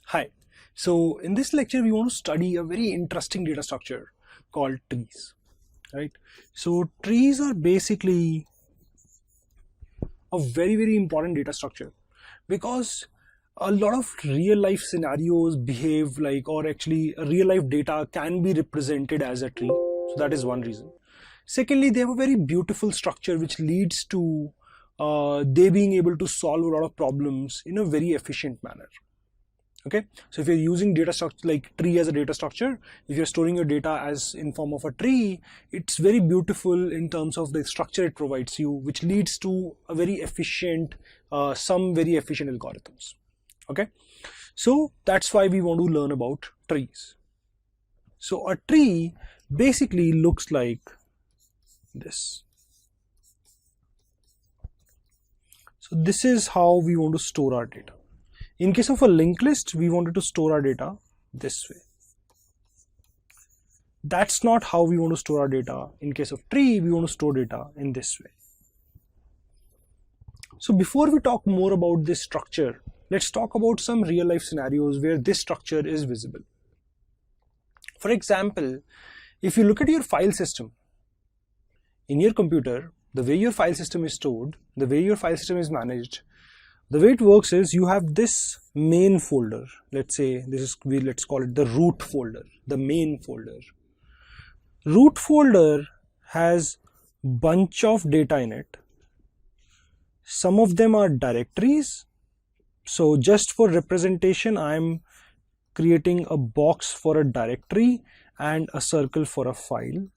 Hi. So in this lecture, we want to study a very interesting data structure called trees, right? So trees are basically a very important data structure because a lot of real life scenarios behave like, or actually real life data can be represented as a tree. So that is one reason. Secondly, they have a very beautiful structure which leads to they being able to solve a lot of problems in a very efficient manner. Okay, so if you're using data structure like tree as a data structure, if you're storing your data as in form of a tree, it's very beautiful in terms of the structure it provides you, which leads to a very efficient some very efficient algorithms. Okay, so that's why we want to learn about trees. So a tree basically looks like this. So this is how we want to store our data. In case of a linked list, we wanted to store our data this way. That's not how we want to store our data. In case of tree, we want to store data in this way. So before we talk more about this structure, let's talk about some real life scenarios where this structure is visible. For example, if you look at your file system in your computer, the way your file system is stored, the way your file system is managed, the way it works is you have this main folder. Let's say let's call it the root folder, the main folder. Root folder has bunch of data in it. Some of them are directories. So just for representation, I'm creating a box for a directory and a circle for a file.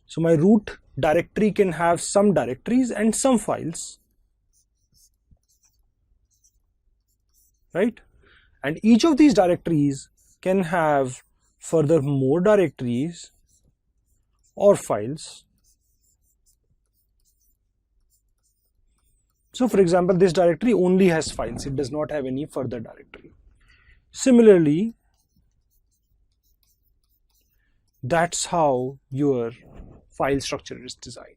So my root directory can have some directories and some files. Right? And each of these directories can have further more directories or files. So for example, this directory only has files. It does not have any further directory. Similarly, that's how your file structure is designed.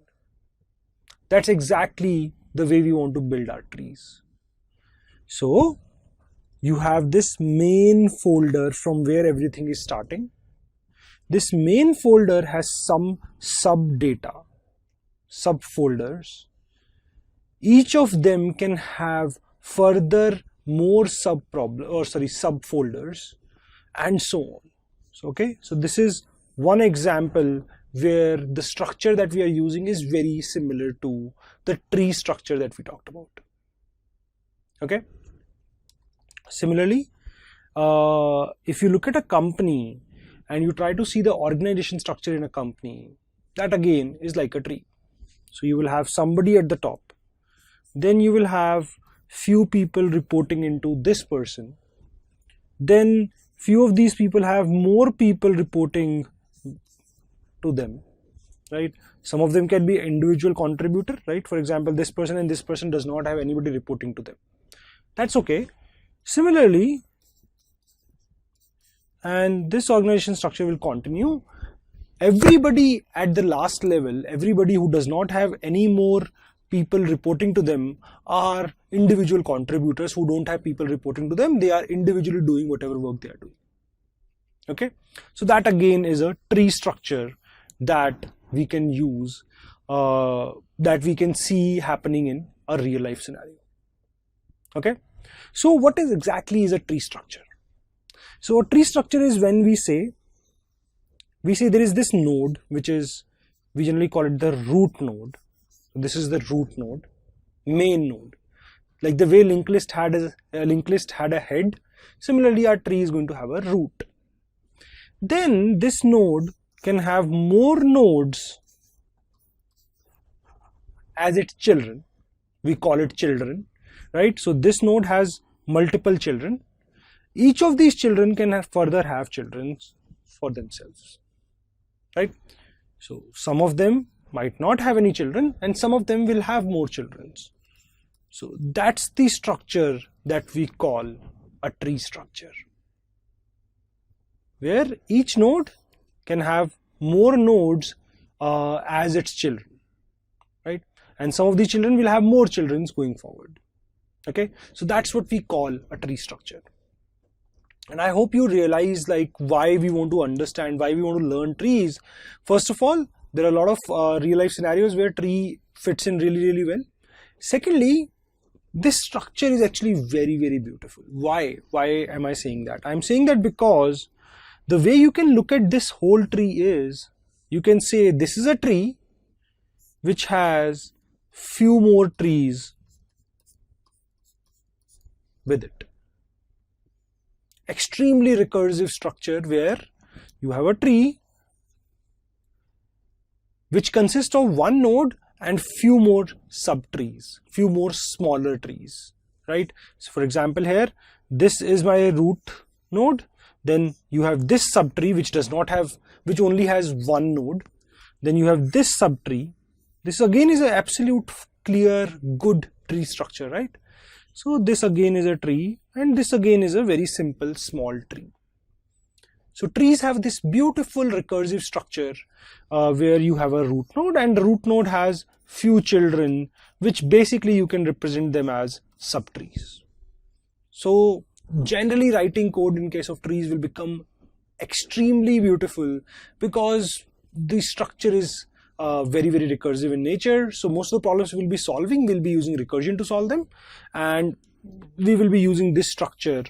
That's exactly the way we want to build our trees. So you have this main folder from where everything is starting. This main folder has some sub data, subfolders. Each of them can have further more subfolders and so on. So, okay, so this is one example where the structure that we are using is very similar to the tree structure that we talked about. Okay. Similarly, if you look at a company and you try to see the organization structure in a company, that again is like a tree. So you will have somebody at the top. Then you will have few people reporting into this person. Then few of these people have more people reporting to them, right? Some of them can be individual contributor, right? For example, this person and this person does not have anybody reporting to them. That's okay. Similarly, and this organization structure will continue. Everybody at the last level, everybody who does not have any more people reporting to them are individual contributors who don't have people reporting to them. They are individually doing whatever work they are doing. Okay, so that again is a tree structure that we can use, that we can see happening in a real life scenario. Okay, so what is exactly is a tree structure? So a tree structure is when we say there is this node, which is, we generally call it the root node. This is the root node, main node. Like the way linked list had a head, similarly our tree is going to have a root. Then this node can have more nodes as its children. We call it children, right? So this node has multiple children. Each of these children can further have children for themselves, right? So some of them might not have any children and some of them will have more children. So that's the structure that we call a tree structure, where each node can have more nodes as its children, right? And some of these children will have more children going forward. Okay, so that's what we call a tree structure. And I hope you realize like why we want to understand, why we want to learn trees. First of all, there are a lot of real life scenarios where tree fits in really, really well. Secondly, this structure is actually very, very beautiful. Why? Why am I saying that? I'm saying that because the way you can look at this whole tree is, you can say this is a tree which has few more trees with it. Extremely recursive structure where you have a tree which consists of one node and few more subtrees, few more smaller trees, right? So for example here, this is my root node. Then you have this subtree which only has one node. Then you have this subtree. This again is an absolute clear good tree structure, right? So this again is a tree, and this again is a very simple small tree. So trees have this beautiful recursive structure where you have a root node, and the root node has few children, which basically you can represent them as subtrees. So generally writing code in case of trees will become extremely beautiful because the structure is very, very recursive in nature. So most of the problems we'll be solving, we'll be using recursion to solve them, and we will be using this structure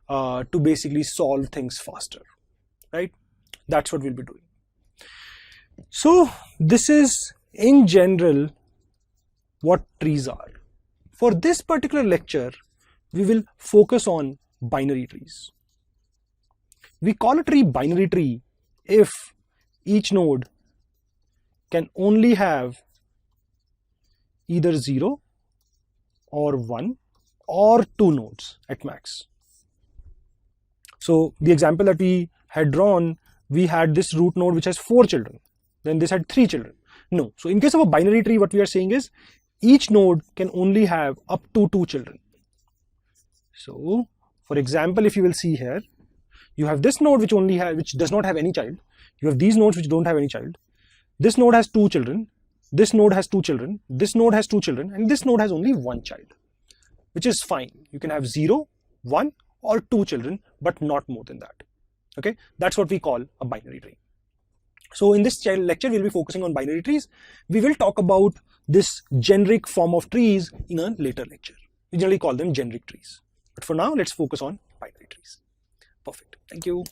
to basically solve things faster, right? That's what we'll be doing. So this is in general what trees are. For this particular lecture, we will focus on binary trees. We call a tree binary tree if each node can only have either 0 or 1 or 2 nodes at max. So the example that we had drawn, we had this root node which has 4 children, then this had 3 children. No, so in case of a binary tree, what we are saying is each node can only have up to 2 children. So for example, if you will see here, you have this node which does not have any child. You have these nodes which don't have any child. This node has 2 children, this node has 2 children, this node has 2 children, and this node has only 1 child, which is fine. You can have 0, 1 or 2 children, but not more than that. Okay, that's what we call a binary tree. So in this lecture, we'll be focusing on binary trees. We will talk about this generic form of trees in a later lecture. We generally call them generic trees. But for now, let's focus on binary trees. Perfect. Thank you.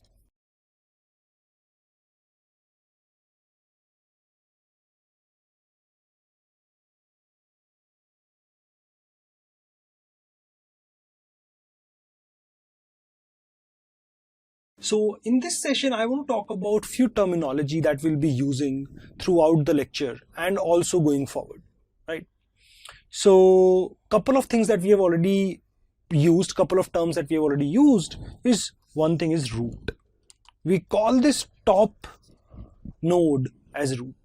So in this session, I want to talk about few terminology that we'll be using throughout the lecture and also going forward, right? So couple of things that we have already used, couple of terms that we have already used is, one thing is root. We call this top node as root.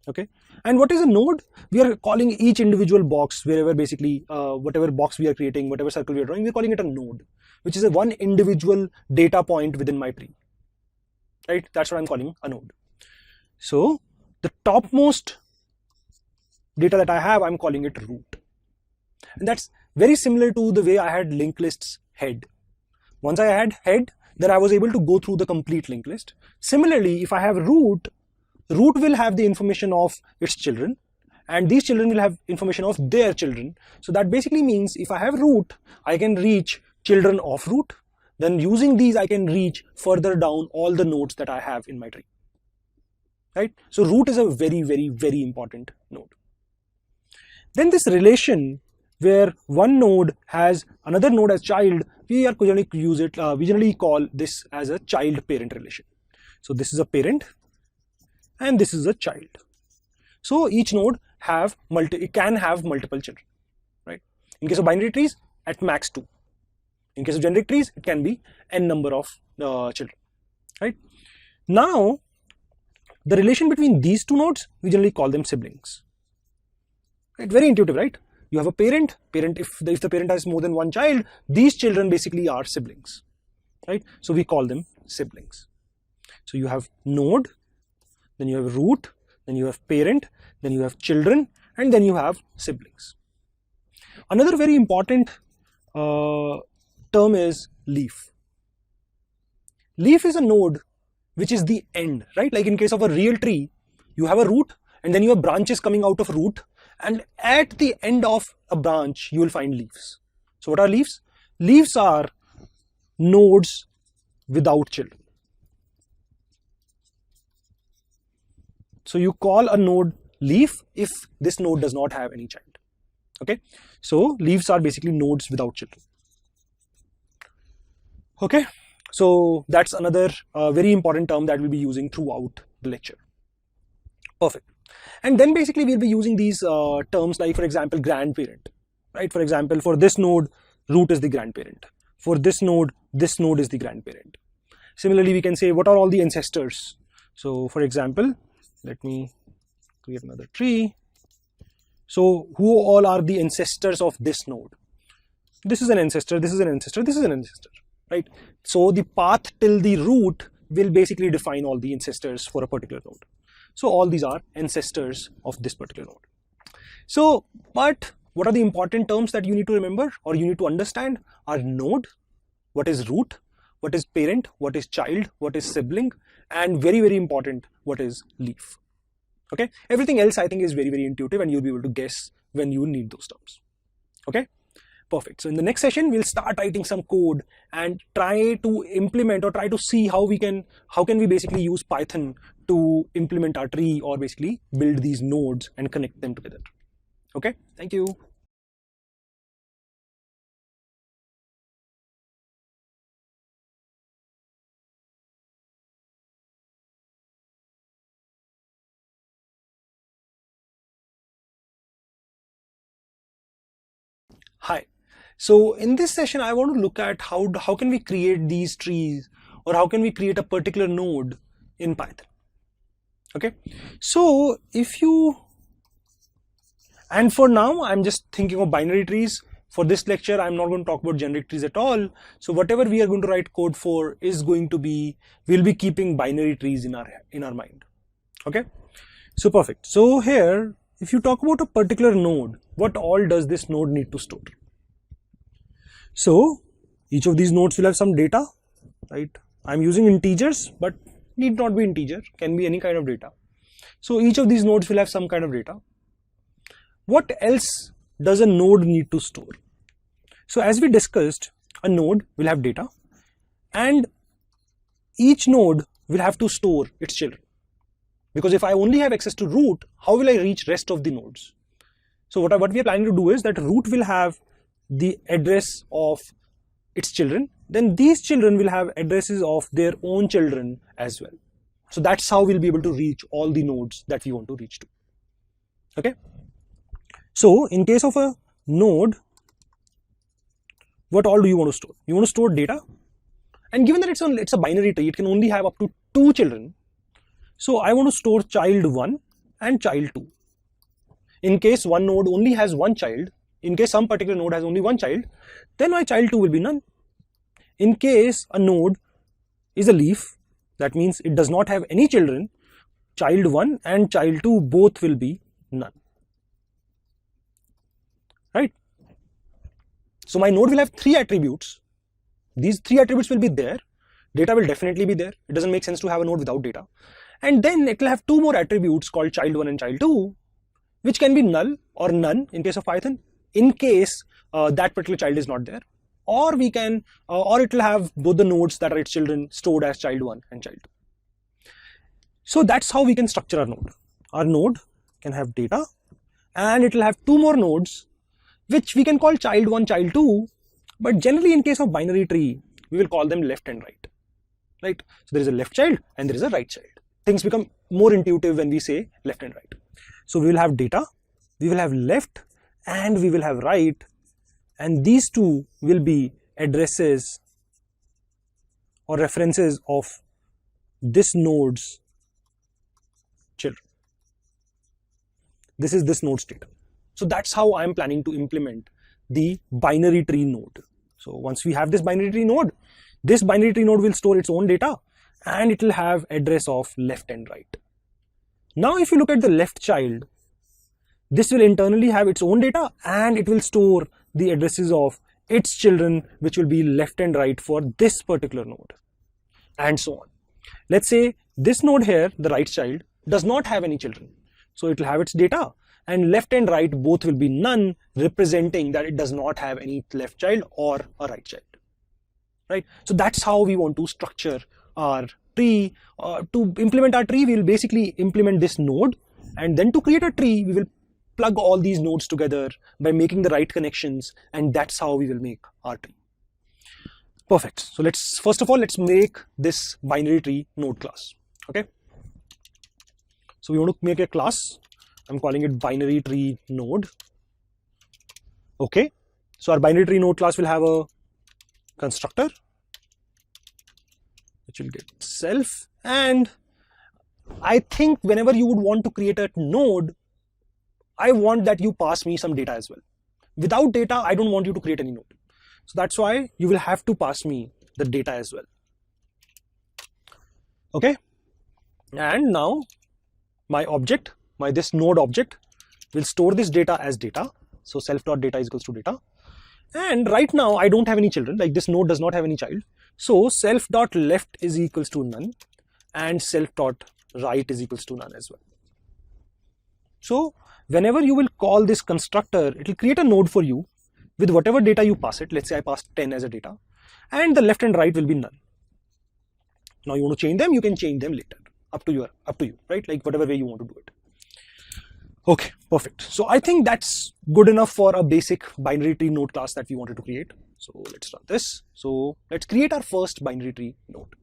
Okay, and what is a node? We are calling each individual box, wherever basically whatever box we are creating, whatever circle we are drawing, we're calling it a node, which is a one individual data point within my tree, right? That's what I'm calling a node. So the topmost data that I have, I'm calling it root, and that's very similar to the way I had linked lists head. Once I had head, then I was able to go through the complete linked list. Similarly, if I have root will have the information of its children, and these children will have information of their children. So that basically means if I have root, I can reach children of root. Then using these, I can reach further down all the nodes that I have in my tree, right? So root is a very, very, very important node. Then this relation where one node has another node as child, we generally call this as a child-parent relation. So this is a parent and this is a child. So each node can have multiple children, right? In case of binary trees, at max 2. In case of generic trees, it can be n number of children, right? Now, the relation between these two nodes, we generally call them siblings. Right? Very intuitive, right? You have a parent. If the parent has more than one child, these children basically are siblings, right? So we call them siblings. So you have node, then you have root, then you have parent, then you have children, and then you have siblings. Another very important term is leaf. leaf is a node which is the end, right? Like in case of a real tree, you have a root and then you have branches coming out of root, and at the end of a branch you will find leaves. So what are leaves? Leaves are nodes without children. So you call a node leaf if this node does not have any child. Okay, so leaves are basically nodes without children. Okay, so that's another very important term that we'll be using throughout the lecture. Perfect. And then basically we'll be using these terms like, for example, grandparent, right? For example, for this node, root is the grandparent. For this node is the grandparent. Similarly, we can say what are all the ancestors. So for example, let me create another tree. So who all are the ancestors of this node? This is an ancestor, this is an ancestor, this is an ancestor, right? So the path till the root will basically define all the ancestors for a particular node. So all these are ancestors of this particular node. So, but what are the important terms that you need to remember or you need to understand? Are node, what is root, what is parent, what is child, what is sibling, and very, very important, what is leaf. Okay, everything else I think is very, very intuitive and you'll be able to guess when you need those terms. Okay, perfect. So in the next session, we'll start writing some code and try to implement or try to see how can we basically use Python to implement our tree or basically build these nodes and connect them together. Okay, thank you. Hi. So in this session, I want to look at how can we create these trees or how can we create a particular node in Python. Okay. So and for now, I'm just thinking of binary trees. For this lecture, I'm not going to talk about generic trees at all. So whatever we are going to write code for is going to be, we'll be keeping binary trees in our mind. Okay. So perfect. So here, if you talk about a particular node, what all does this node need to store? So each of these nodes will have some data, right? I'm using integers, but need not be integer, can be any kind of data. So each of these nodes will have some kind of data. What else does a node need to store? So as we discussed, a node will have data and each node will have to store its children. Because if I only have access to root, how will I reach rest of the nodes? So what we are planning to do is that root will have the address of its children, then these children will have addresses of their own children as well. So that's how we'll be able to reach all the nodes that we want to reach to. Okay. So in case of a node, what all do you want to store? You want to store data, and given that it's a binary tree, it can only have up to 2 children. So I want to store child 1 and child 2. In case one node only has one child, in case some particular node has only one child, then my child 2 will be none. In case a node is a leaf, that means it does not have any children, child 1 and child 2 both will be none. Right? So my node will have 3 attributes. These 3 attributes will be there. Data will definitely be there. It doesn't make sense to have a node without data. And then it will have 2 more attributes called child 1 and child 2, which can be null or none in case of Python, in case that particular child is not there. Or we can, or it will have both the nodes that are its children stored as child 1 and child 2. So that's how we can structure our node. Our node can have data and it will have 2 more nodes, which we can call child 1, child 2, but generally in case of binary tree, we will call them left and right. Right? So there is a left child and there is a right child. Things become more intuitive when we say left and right. So we will have data, we will have left and we will have right, and these 2 will be addresses or references of this node's children. This is this node's data. So that's how I'm planning to implement the binary tree node. So once we have this binary tree node, this binary tree node will store its own data and it will have address of left and right. Now if you look at the left child, this will internally have its own data and it will store the addresses of its children, which will be left and right for this particular node. and so on. Let's say this node here, the right child, does not have any children. So it will have its data, and left and right both will be none, representing that it does not have any left child or a right child. Right? So that's how we want to structure our tree. To implement our tree, we will basically implement this node, and then to create a tree, we will plug all these nodes together by making the right connections, and that's how we will make our tree. Perfect. So first of all, let's make this binary tree node class. Okay. So we want to make a class. I'm calling it binary tree node. Okay. So our binary tree node class will have a constructor, which will get self, and I think whenever you would want to create a node, I want that you pass me some data as well. Without data, I don't want you to create any node. So that's why you will have to pass me the data as well. Okay. And now my object, this node object, will store this data as data. So self.data is equals to data. And right now I don't have any children, like this node does not have any child. So self.left is equals to none, and self.right is equals to none as well. So whenever you will call this constructor, it will create a node for you with whatever data you pass it. Let's say I passed 10 as a data, and the left and right will be none. Now you want to change them, you can change them later. Up to you, right? Like whatever way you want to do it. Okay, perfect. So I think that's good enough for a basic binary tree node class that we wanted to create. So let's run this. So let's create our first binary tree node.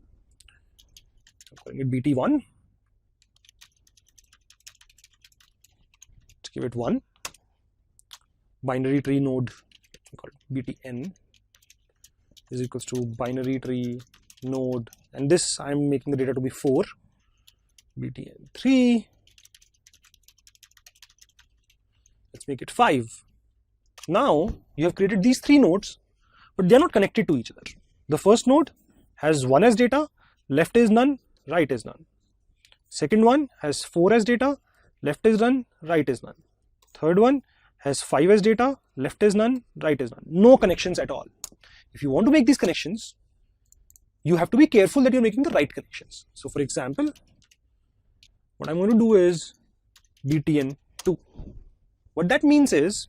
I'm calling it BT1. Let's give it 1. Binary tree node called BTN is equals to binary tree node, and this I'm making the data to be 4. BTN3. Let's make it 5. Now you have created these 3 nodes, but they are not connected to each other. The first node has 1 as data, left is none, right is none. Second one has 4 as data, left is none, right is none. Third one has 5 as data, left is none, right is none. No connections at all. If you want to make these connections, you have to be careful that you're making the right connections. So for example, what I'm going to do is BTN2. What that means is,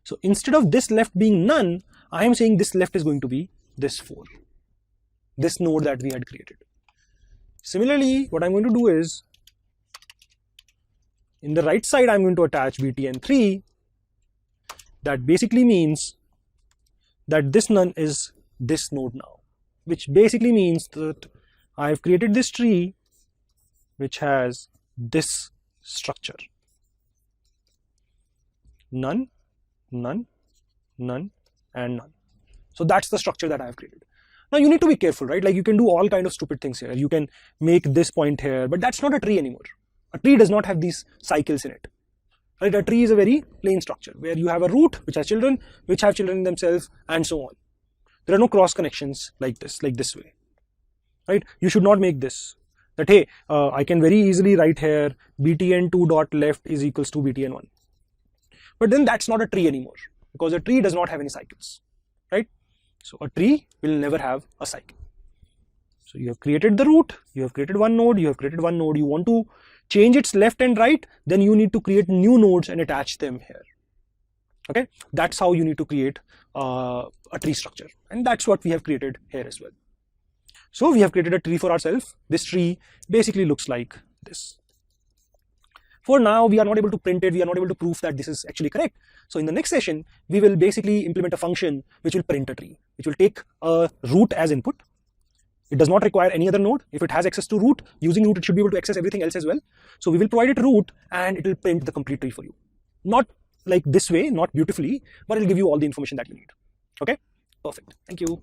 so instead of this left being none, I am saying this left is going to be this 4, this node that we had created. Similarly, what I'm going to do is, in the right side, I'm going to attach BTN3. That basically means that this none is this node now, which basically means that I have created this tree which has this structure: none, none, none, and none. So that's the structure that I have created. Now you need to be careful, right? Like you can do all kind of stupid things here. You can make this point here, but that's not a tree anymore. A tree does not have these cycles in it. Right? A tree is a very plain structure where you have a root which has children, which have children in themselves, and so on. There are no cross connections like this way. Right? You should not make this. That hey, I can very easily write here btn2.left is equals to btn1. But then that's not a tree anymore, because a tree does not have any cycles, right? So a tree will never have a cycle. So you have created the root, you have created one node, you have created one node, you want to change its left and right, then you need to create new nodes and attach them here. Okay, that's how you need to create a tree structure, and that's what we have created here as well. So we have created a tree for ourselves. This tree basically looks like this. For now, we are not able to print it, we are not able to prove that this is actually correct. So in the next session, we will basically implement a function which will print a tree, which will take a root as input. It does not require any other node. If it has access to root, using root, it should be able to access everything else as well. So we will provide it root, and it will print the complete tree for you. Not like this way, not beautifully, but it will give you all the information that you need. Okay, perfect. Thank you.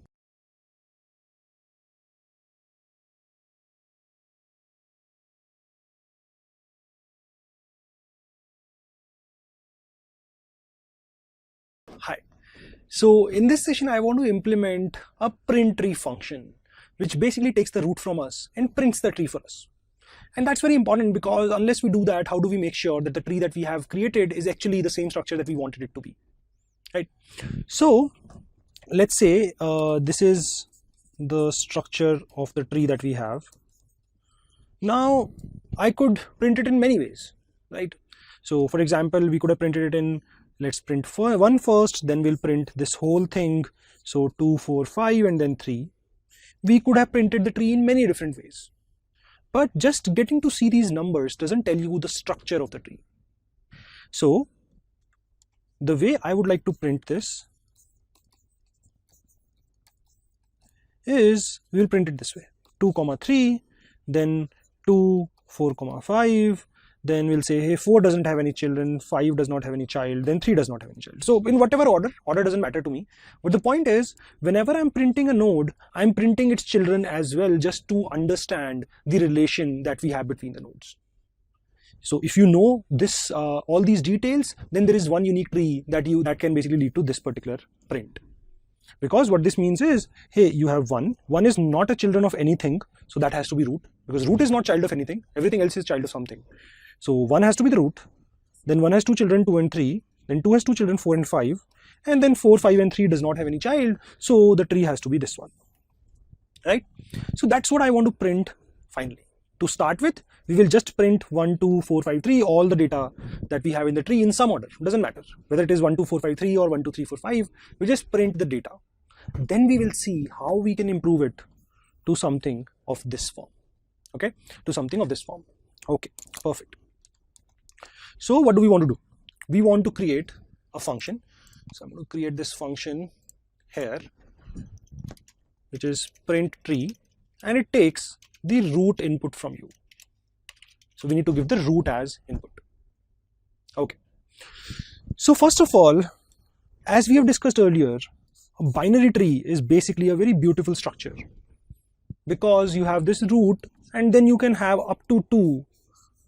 Hi. So in this session, I want to implement a print tree function, which basically takes the root from us and prints the tree for us. And that's very important, because unless we do that, how do we make sure that the tree that we have created is actually the same structure that we wanted it to be, right? So let's say this is the structure of the tree that we have. Now I could print it in many ways, right? So for example, we could have printed it in, let's print one first, then we'll print this whole thing. So 2, 4, 5 and then 3. We could have printed the tree in many different ways. But just getting to see these numbers doesn't tell you the structure of the tree. So the way I would like to print this is, we will print it this way: 2, 3, then 2, 4, 5, then we'll say, hey, 4 doesn't have any children, 5 does not have any child, then 3 does not have any child. So in whatever order doesn't matter to me. But the point is, whenever I'm printing a node, I'm printing its children as well, just to understand the relation that we have between the nodes. So if you know this, all these details, then there is one unique tree that can basically lead to this particular print. Because what this means is, hey, you have 1 is not a children of anything, so that has to be root, because root is not child of anything, everything else is child of something. So 1 has to be the root, then 1 has 2 children, 2 and 3, then 2 has 2 children, 4 and 5, and then 4, 5 and 3 does not have any child, so the tree has to be this one, right? So that's what I want to print finally. To start with, we will just print 1, 2, 4, 5, 3, all the data that we have in the tree in some order. It doesn't matter whether it is 1, 2, 4, 5, 3 or 1, 2, 3, 4, 5. We just print the data. Then we will see how we can improve it to something of this form. Okay, to something of this form. Okay, perfect. So what do we want to do? We want to create a function. So I'm going to create this function here, which is print tree, and it takes the root input from you. So we need to give the root as input. Okay. So first of all, as we have discussed earlier, a binary tree is basically a very beautiful structure, because you have this root and then you can have up to 2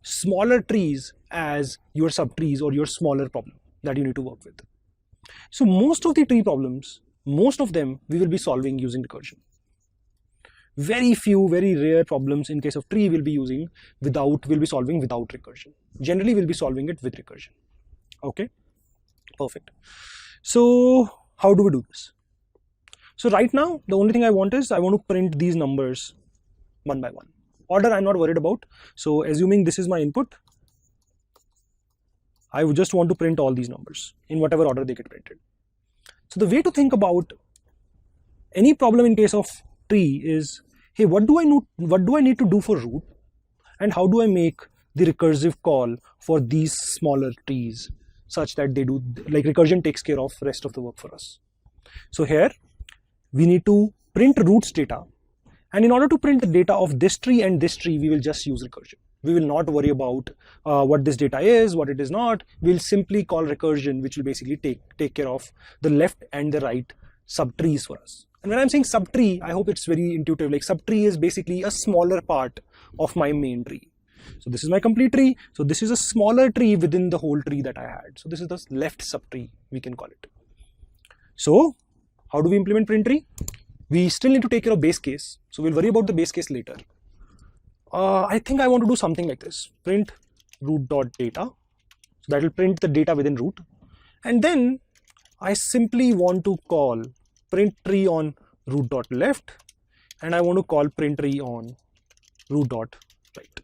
smaller trees as your subtrees or your smaller problem that you need to work with. So most of the tree problems, most of them we will be solving using recursion. Very few, very rare problems in case of tree will be solving without recursion. Generally we'll be solving it with recursion. Okay, perfect. So how do we do this? So right now the only thing I want is, I want to print these numbers one by one. Order I'm not worried about. So assuming this is my input, I would just want to print all these numbers in whatever order they get printed. So the way to think about any problem in case of tree is, hey, what do I need to do for root, and how do I make the recursive call for these smaller trees such that they do, like, recursion takes care of rest of the work for us. So here we need to print roots data, and in order to print the data of this tree and this tree, we will just use recursion. We will not worry about what this data is, what it is not. We'll simply call recursion, which will basically take care of the left and the right subtrees for us. And when I'm saying subtree, I hope it's very intuitive. Like, subtree is basically a smaller part of my main tree. So this is my complete tree. So this is a smaller tree within the whole tree that I had. So this is the left subtree, we can call it. So how do we implement print tree? We still need to take care of base case. So we'll worry about the base case later. I think I want to do something like this. Print root.data. So that will print the data within root. And then I simply want to call print tree on root.left, and I want to call print tree on root.right.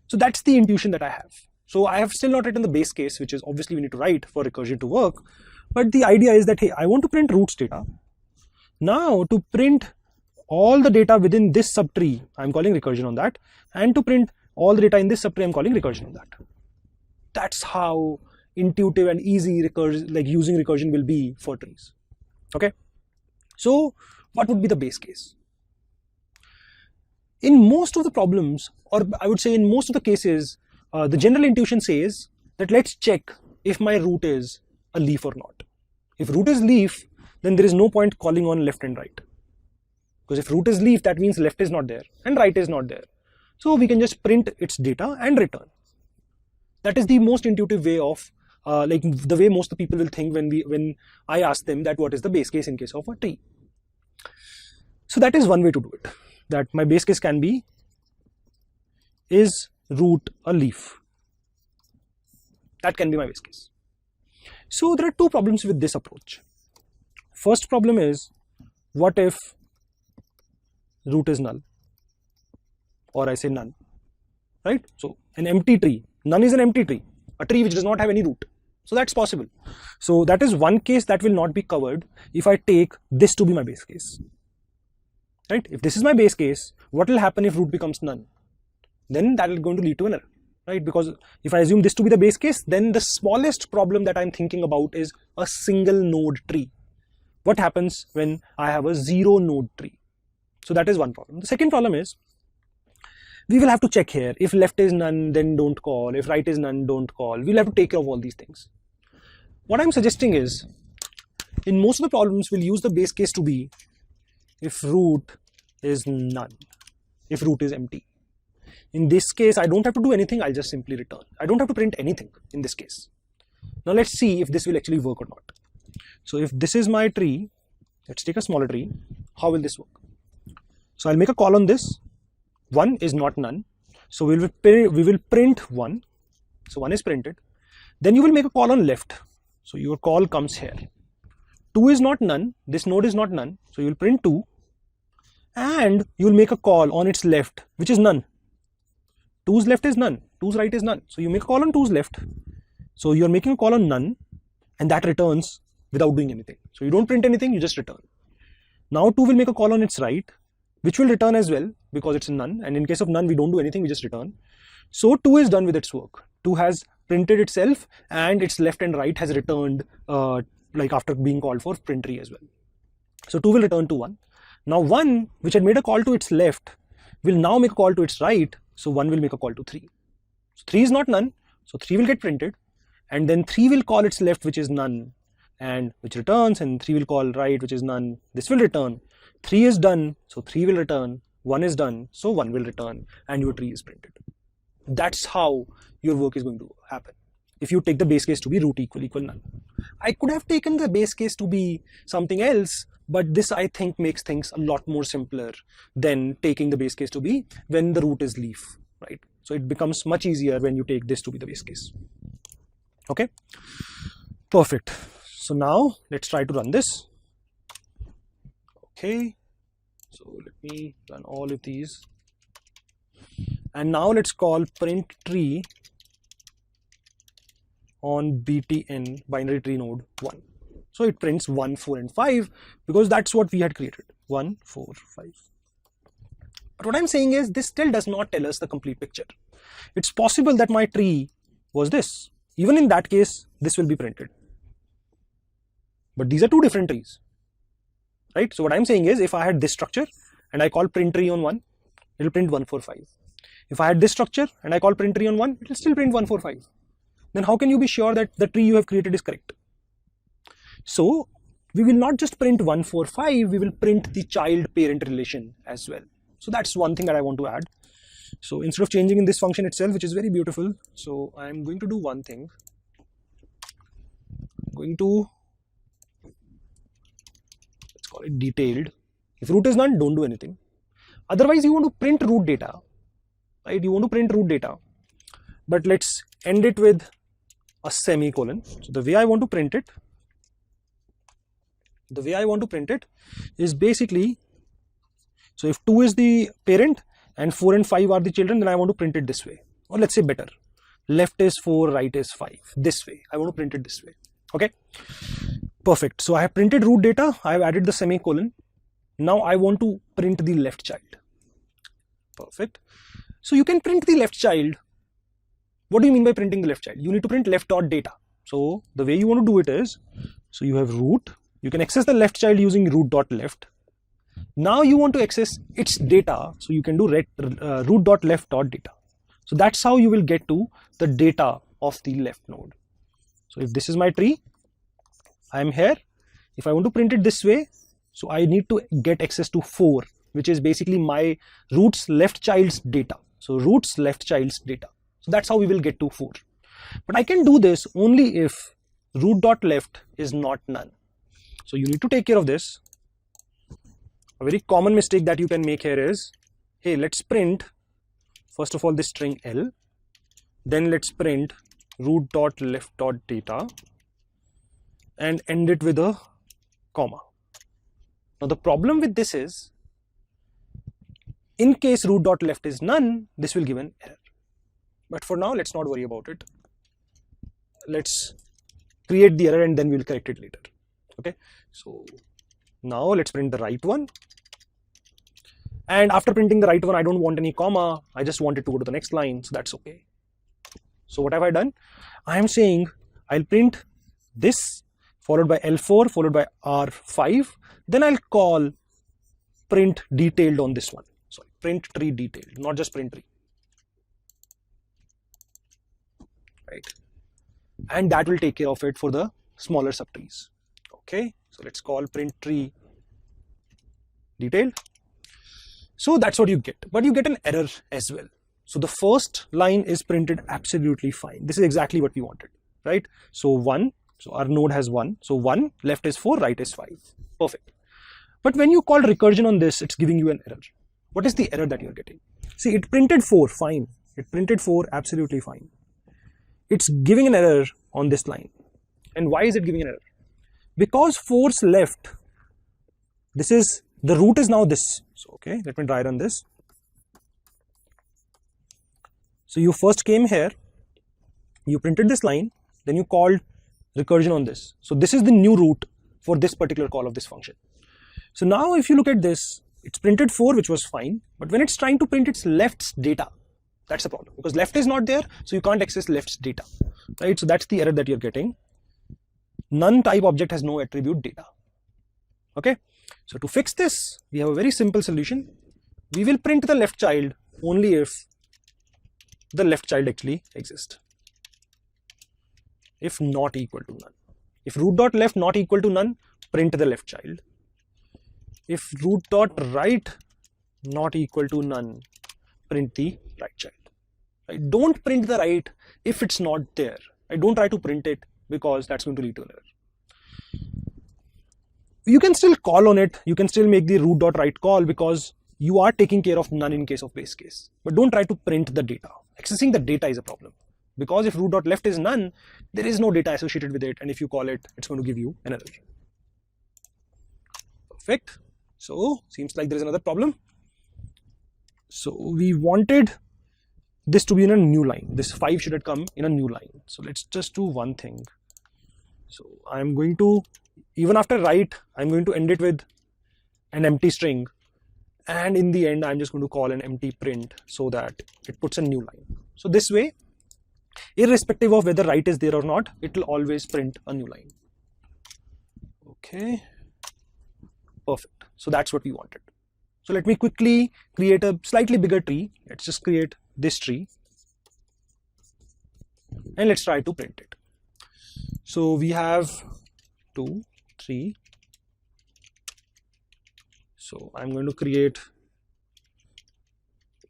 So that's the intuition that I have. So I have still not written the base case, which is obviously we need to write for recursion to work. But the idea is that, hey, I want to print roots data. Now to print all the data within this subtree, I'm calling recursion on that. And to print all the data in this subtree, I'm calling recursion on that. That's how intuitive and easy using recursion will be for trees. Okay, so what would be the base case? In most of the problems, or I would say in most of the cases, the general intuition says that let's check if my root is a leaf or not. If root is leaf, then there is no point calling on left and right. Because if root is leaf, that means left is not there and right is not there. So we can just print its data and return. That is the most intuitive way of the way most of the people will think when I ask them that what is the base case in case of a tree. So that is one way to do it. That my base case can be, is root a leaf? That can be my base case. So there are two problems with this approach. First problem is, what if root is null, or I say none, right? So an empty tree, none is an empty tree, a tree which does not have any root. So that's possible. So that is one case that will not be covered if I take this to be my base case, right? If this is my base case, what will happen if root becomes none? Then that is going to lead to an error, right? Because if I assume this to be the base case, then the smallest problem that I'm thinking about is a single node tree. What happens when I have a 0 node tree? So that is one problem. The second problem is, we will have to check here, if left is none, then don't call, if right is none, don't call. We'll have to take care of all these things. What I'm suggesting is, in most of the problems, we'll use the base case to be if root is none, if root is empty. In this case, I don't have to do anything, I'll just simply return. I don't have to print anything in this case. Now let's see if this will actually work or not. So if this is my tree, let's take a smaller tree, how will this work? So I'll make a call on this. 1 is not none, so we will print 1. So 1 is printed. Then you will make a call on left, so your call comes here. 2 is not none, this node is not none, so you will print 2, and you will make a call on its left, which is none. 2's left is none, 2's right is none, so you make a call on 2's left. So you are making a call on none, and that returns without doing anything. So you don't print anything, you just return. Now 2 will make a call on its right, which will return as well because it's none, and in case of none we don't do anything, we just return. So 2 is done with its work. 2 has printed itself, and its left and right has returned like after being called for print tree as well. So 2 will return to 1. Now 1, which had made a call to its left, will now make a call to its right, so 1 will make a call to 3. So 3 is not none, so 3 will get printed, and then 3 will call its left, which is none, and which returns, and 3 will call right, which is none. This will return. 3 is done, so 3 will return. 1 is done, so 1 will return, and your tree is printed. That's how your work is going to happen. If you take the base case to be root equal none. I could have taken the base case to be something else, but this I think makes things a lot more simpler than taking the base case to be when the root is leaf, right? So it becomes much easier when you take this to be the base case. Okay, perfect. So now let's try to run this. Okay, so let me run all of these, and now let's call print tree on btn binary tree node 1. So it prints 1, 4 and 5 because that's what we had created, 1, 4, 5. But what I'm saying is this still does not tell us the complete picture. It's possible that my tree was this. Even in that case, this will be printed. But these are two different trees, right? So what I'm saying is if I had this structure and I call print tree on 1, it will print 1, 4, 5. If I had this structure and I call print tree on 1, it will still print 1, 4, 5. Then how can you be sure that the tree you have created is correct? So we will not just print 1, 4, 5, we will print the child-parent relation as well. So that's one thing that I want to add. So instead of changing in this function itself, which is very beautiful, so I'm going to do one thing. I'm going to, let's call it detailed. If root is none, don't do anything. Otherwise, you want to print root data, right? You want to print root data, but let's end it with a semicolon. So the way I want to print it, is basically, so if 2 is the parent and 4 and 5 are the children, then I want to print it this way. Or let's say better, left is 4, right is 5, this way. I want to print it this way. Okay, perfect. So I have printed root data, I have added the semicolon. Now I want to print the left child. Perfect. So you can print the left child. What do you mean by printing the left child? You need to print left dot data. So the way you want to do it is, so you have root, you can access the left child using root dot left. Now you want to access its data, so you can do root dot left dot data. So that's how you will get to the data of the left node. So if this is my tree, I am here. If I want to print it this way, so I need to get access to 4, which is basically my root's left child's data. So root's left child's data. So that's how we will get to 4. But I can do this only if root dot left is not none. So you need to take care of this. A very common mistake that you can make here is, hey, let's print first of all this string L, then let's print root dot left dot data and end it with a comma. Now the problem with this is, In case root.left is none, this will give an error. But for now, let's not worry about it. Let's create the error and then we'll correct it later. Okay, so now let's print the right one. And after printing the right one, I don't want any comma. I just want it to go to the next line, so that's okay. So what have I done? I am saying I'll print this followed by L4 followed by R5. Then I'll call print detailed on this one. Sorry, print tree detailed, not just print tree. Right, and that will take care of it for the smaller subtrees. Okay, so let's call print tree detailed. So that's what you get, but you get an error as well. So the first line is printed absolutely fine. This is exactly what we wanted, right? So 1, so our node has 1. So 1, left is 4, right is 5. Perfect. But when you call recursion on this, it's giving you an error. What is the error that you're getting? See, it printed 4, fine. It printed 4, absolutely fine. It's giving an error on this line. And why is it giving an error? Because 4's left, this is, the root is now this. So, okay, let me try run this. So you first came here, you printed this line, then you called recursion on this. So this is the new root for this particular call of this function. So now if you look at this, it's printed 4, which was fine, but when it's trying to print its left's data, that's the problem, because left is not there, so you can't access left's data, right? So that's the error that you're getting. None type object has no attribute data. Okay, so to fix this, we have a very simple solution. We will print the left child only if the left child actually exists. If not equal to none. If root.left not equal to none, print the left child. If root.right not equal to none, print the right child. Right? Don't print the right if it's not there. Right? Don't try to print it, because that's going to lead to an error. You can still call on it, you can still make the root.right call, because you are taking care of none in case of base case. But don't try to print the data. Accessing the data is a problem, because if root.left is none, there is no data associated with it, and if you call it, it's going to give you an error. Perfect. So seems like there is another problem. So we wanted this to be in a new line. This 5 should have come in a new line. So let's just do one thing. So I'm going to, even after write, I'm going to end it with an empty string, and in the end I'm just going to call an empty print so that it puts a new line. So this way, irrespective of whether write is there or not, it will always print a new line. Okay, perfect. So that's what we wanted. So let me quickly create a slightly bigger tree. Let's just create this tree and let's try to print it. So we have 2, 3. So I'm going to create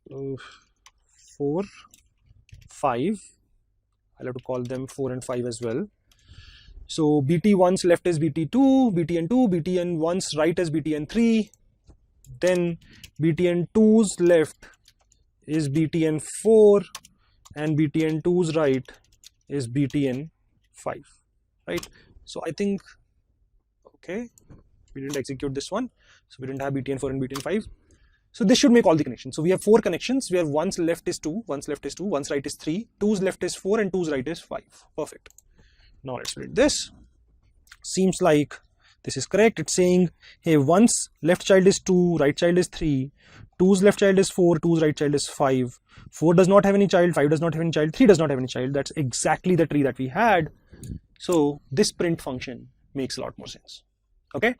4, 5. I'll have to call them 4 and 5 as well. So BT1's left is BT2, BTN2, BTN1's right is BTN3. Then BTN2's left is BTN4 and BTN2's right is BTN5, right? So I think, okay, we didn't execute this one. So we didn't have BTN4 and BTN5. So this should make all the connections. So we have 4 connections where one's left is 2, one's left is 2, one's right is 3, 2's left is 4 and 2's right is 5. Perfect. Now let's print this. Seems like this is correct. It's saying, hey, one's left child is 2, right child is 3, 2's left child is 4, 2's right child is 5, 4 does not have any child, 5 does not have any child, 3 does not have any child. That's exactly the tree that we had. So this print function makes a lot more sense. Okay,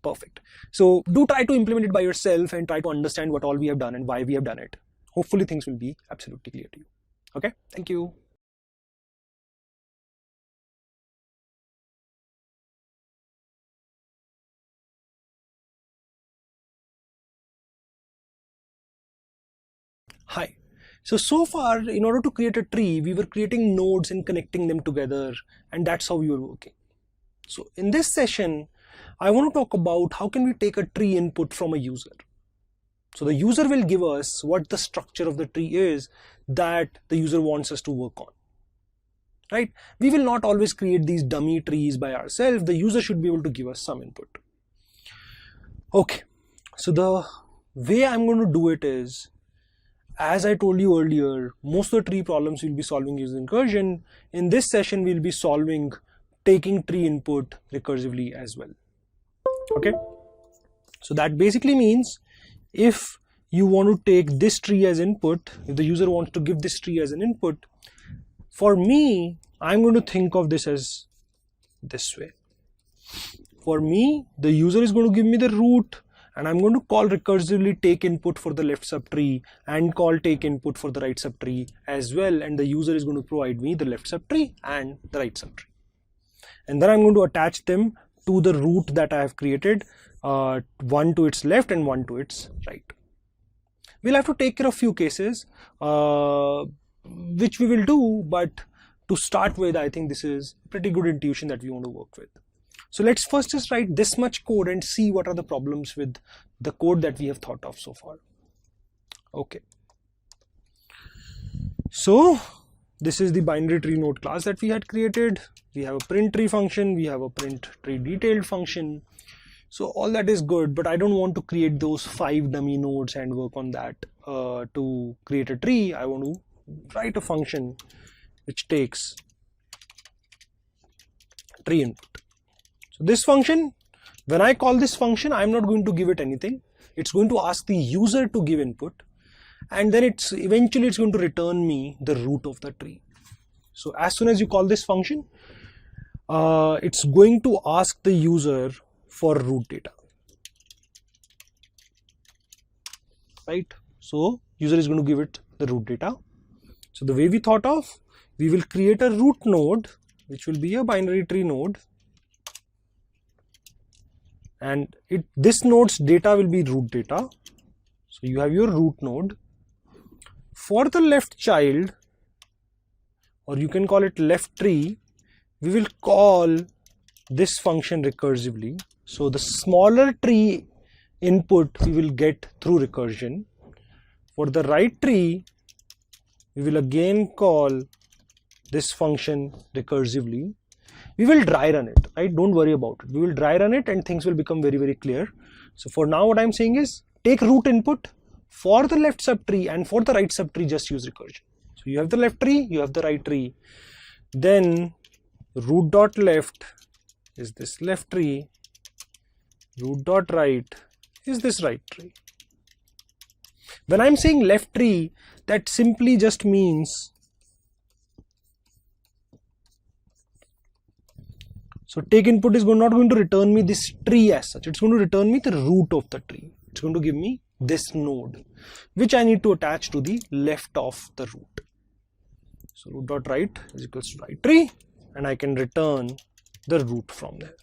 perfect. So do try to implement it by yourself and try to understand what all we have done and why we have done it. Hopefully things will be absolutely clear to you. Okay, thank you. Hi. So far, in order to create a tree, we were creating nodes and connecting them together, and that's how we were working. So in this session, I want to talk about how can we take a tree input from a user. So the user will give us what the structure of the tree is that the user wants us to work on. Right? We will not always create these dummy trees by ourselves. The user should be able to give us some input. Okay. So the way I'm going to do it is, as I told you earlier, most of the tree problems we'll be solving using recursion. In this session, we'll be solving taking tree input recursively as well. Okay, so that basically means if you want to take this tree as input, if the user wants to give this tree as an input, for me, I'm going to think of this as this way. For me, the user is going to give me the root, and I'm going to call recursively take input for the left subtree and call take input for the right subtree as well, and the user is going to provide me the left subtree and the right subtree. And then I'm going to attach them to the root that I have created, one to its left and one to its right. We'll have to take care of few cases, which we will do, but to start with, I think this is pretty good intuition that we want to work with. So let's first just write this much code and see what are the problems with the code that we have thought of so far. Okay. So this is the binary tree node class that we had created. We have a print tree function, we have a print tree detailed function. So all that is good, but I don't want to create those 5 dummy nodes and work on that to create a tree. I want to write a function which takes tree input. So this function, when I call this function, I'm not going to give it anything. It's going to ask the user to give input, and then eventually it's going to return me the root of the tree. So as soon as you call this function, it's going to ask the user for root data, right? So user is going to give it the root data. So the way we thought of, we will create a root node, which will be a binary tree node, and this node's data will be root data. So you have your root node. For the left child, or you can call it left tree, we will call this function recursively. So the smaller tree input we will get through recursion. For the right tree, we will again call this function recursively. We will dry run it, right? Don't worry about it. We will dry run it and things will become very, very clear. So for now, what I'm saying is take root input for the left subtree, and for the right subtree, just use recursion. So you have the left tree, you have the right tree. Then root dot left is this left tree, root dot right is this right tree. When I'm saying left tree, that simply just means, so take input is not going to return me this tree as such. It's going to return me the root of the tree. It's going to give me this node, which I need to attach to the left of the root. So root dot right is equals to right tree, and I can return the root from there.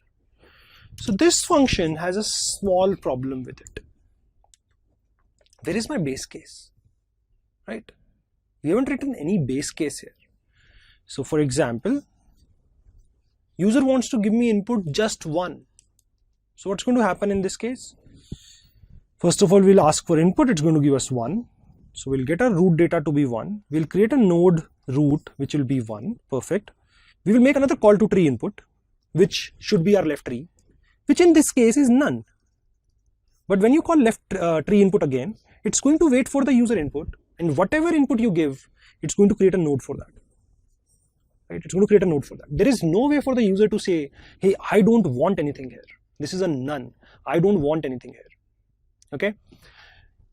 So this function has a small problem with it. Where is my base case, right? We haven't written any base case here. So for example, user wants to give me input just 1. So what's going to happen in this case? First of all, we'll ask for input. It's going to give us 1. So we'll get our root data to be 1. We'll create a node root, which will be 1. Perfect. We will make another call to tree input, which should be our left tree, which in this case is none. But when you call left tree input again, it's going to wait for the user input, and whatever input you give, it's going to create a node for that. Right? It's going to create a node for that. There is no way for the user to say, hey, I don't want anything here. This is a none. I don't want anything here. Okay.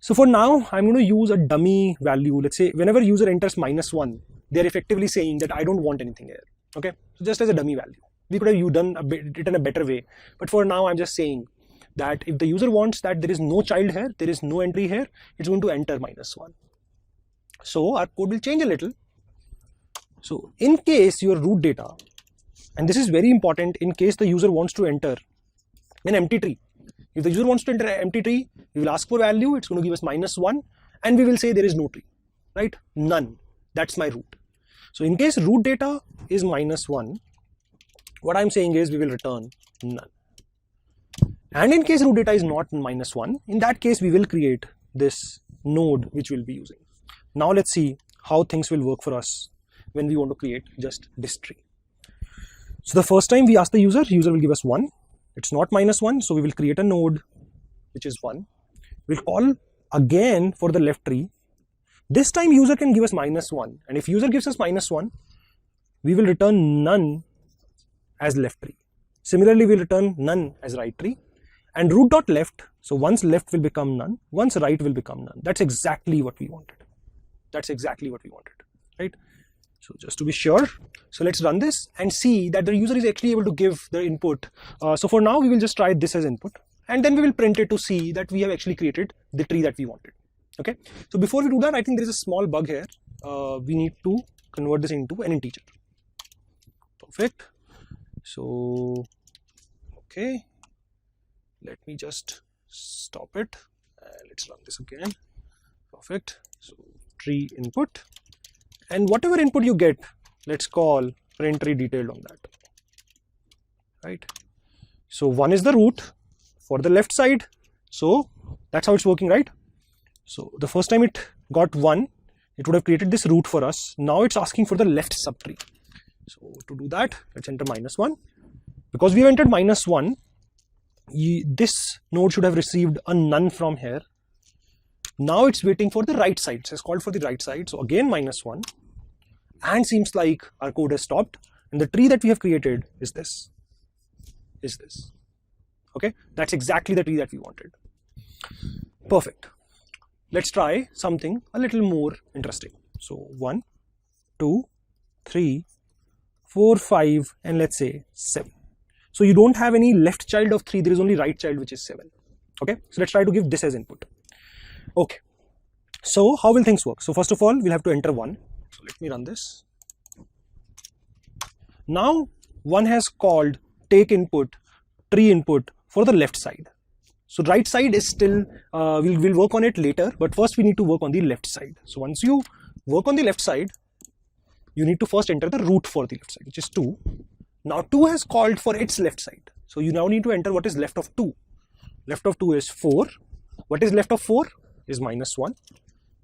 So for now, I'm going to use a dummy value. Let's say whenever user enters -1, they're effectively saying that I don't want anything here. Okay. So just as a dummy value. We could have done it in a better way. But for now, I'm just saying that if the user wants that there is no child here, there is no entry here, it's going to enter -1. So our code will change a little. So in case your root data, and this is very important, in case the user wants to enter an empty tree. If the user wants to enter an empty tree, we will ask for value, it's going to give us -1, and we will say there is no tree, right? None. That's my root. So in case root data is -1, what I'm saying is we will return none. And in case root data is not -1, in that case we will create this node which we'll be using. Now let's see how things will work for us when we want to create just this tree. So the first time we ask the user will give us 1. It's not -1, so we will create a node which is 1. We'll call again for the left tree. This time user can give us -1, and if user gives us -1, we will return none as left tree. Similarly, we'll return none as right tree, and root.left, so once left will become none, once right will become none. That's exactly what we wanted. That's exactly what we wanted, right? So just to be sure, so let's run this and see that the user is actually able to give the input. So for now, we will just try this as input, and then we will print it to see that we have actually created the tree that we wanted. Okay, so before we do that, I think there is a small bug here. We need to convert this into an integer. Perfect. So, okay, let me just stop it. Let's run this again. Perfect. So tree input, and whatever input you get, let's call print tree detailed on that. Right. So 1 is the root for the left side. So that's how it's working, right? So the first time it got 1, it would have created this root for us. Now it's asking for the left subtree. So to do that, let's enter -1. Because we have entered -1, this node should have received a none from here. Now it's waiting for the right side. So it's called for the right side. So again -1, and seems like our code has stopped. And the tree that we have created is this. Okay, that's exactly the tree that we wanted. Perfect. Let's try something a little more interesting. So 1, 2, 3, 4, 5, and let's say 7. So you don't have any left child of 3, there is only right child, which is 7. Okay, so let's try to give this as input. Okay, so how will things work? So first of all, we'll have to enter 1. So let me run this. Now 1 has called take input, tree input for the left side. So right side is still, we'll work on it later, but first we need to work on the left side. So once you work on the left side, you need to first enter the root for the left side, which is 2. Now 2 has called for its left side. So you now need to enter what is left of 2. Left of 2 is 4. What is left of 4 is -1.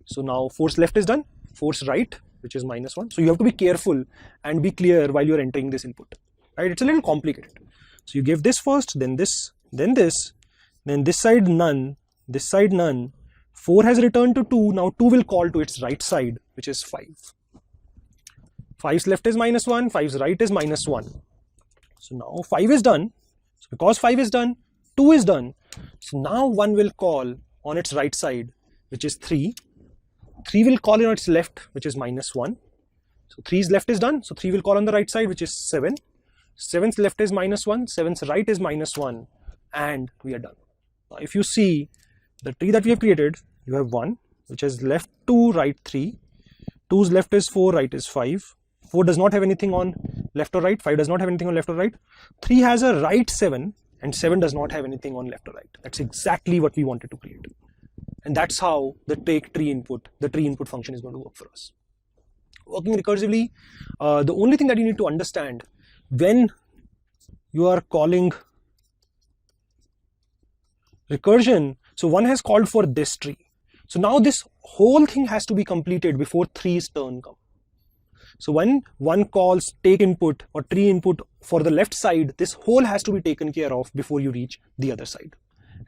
So now 4's left is done, 4's right, which is -1. So you have to be careful and be clear while you're entering this input. Right? It's a little complicated. So you give this first, then this, then this. Then this side none, this side none. 4 has returned to 2. Now 2 will call to its right side, which is 5. 5's left is -1, 5's right is -1. So now 5 is done. So because 5 is done, 2 is done. So now 1 will call on its right side, which is 3. 3 will call on its left, which is -1. So 3's left is done. So 3 will call on the right side, which is 7. 7's left is -1, 7's right is -1, and we are done. Now if you see the tree that we have created, you have 1, which has left 2, right 3. 2's left is 4, right is 5. 4 does not have anything on left or right. 5 does not have anything on left or right. 3 has a right 7, and 7 does not have anything on left or right. That's exactly what we wanted to create. And that's how the take tree input, the tree input function is going to work for us. Working recursively, the only thing that you need to understand when you are calling recursion, so 1 has called for this tree. So now this whole thing has to be completed before 3's turn comes. So when 1 calls take input or tree input for the left side, this whole has to be taken care of before you reach the other side.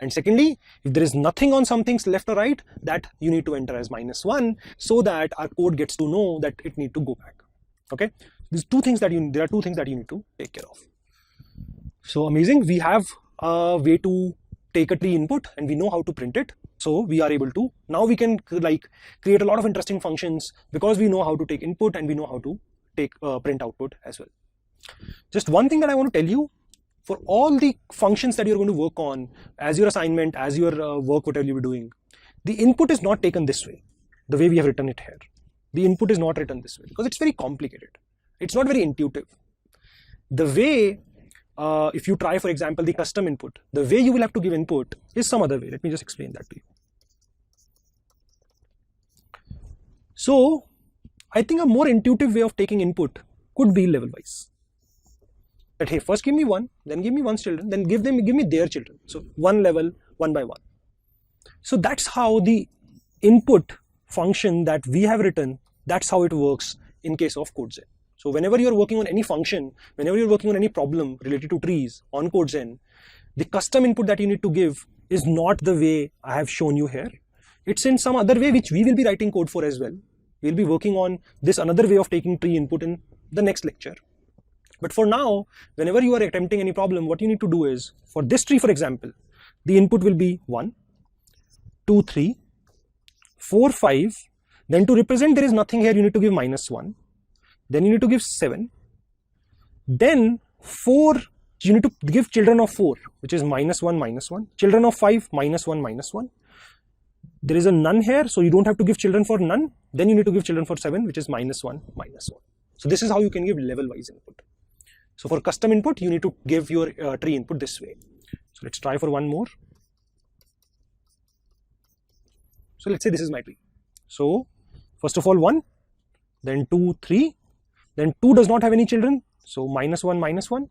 And secondly, if there is nothing on something's left or right, that you need to enter as -1 so that our code gets to know that it need to go back. Okay, there are two things that you need to take care of. So amazing, we have a way to take a tree input and we know how to print it. So we are able to, now we can like create a lot of interesting functions because we know how to take input and we know how to take print output as well. Just one thing that I want to tell you, for all the functions that you're going to work on as your assignment, as your work, whatever you're doing, the input is not taken this way, the way we have written it here. The input is not written this way because it's very complicated. It's not very intuitive. The way, if you try, for example, the custom input, the way you will have to give input is some other way. Let me just explain that to you. So I think a more intuitive way of taking input could be level-wise. That hey, first give me 1, then give me 1's children, then give me their children. So 1 level, 1 by 1. So that's how the input function that we have written, that's how it works in case of CodeZen. So whenever you're working on any function, whenever you're working on any problem related to trees on CodeZen, the custom input that you need to give is not the way I have shown you here. It's in some other way which we will be writing code for as well. We'll be working on this another way of taking tree input in the next lecture. But for now, whenever you are attempting any problem, what you need to do is, for this tree for example, the input will be 1, 2, 3, 4, 5. Then to represent there is nothing here, you need to give -1. Then you need to give 7. Then 4, you need to give children of 4, which is -1, -1. Children of 5, -1, -1. There is a none here, so you don't have to give children for none. Then you need to give children for 7, which is -1, -1. So this is how you can give level-wise input. So for custom input, you need to give your tree input this way. So let's try for one more. So let's say this is my tree. So first of all 1, then 2, 3, then 2 does not have any children, so -1, -1.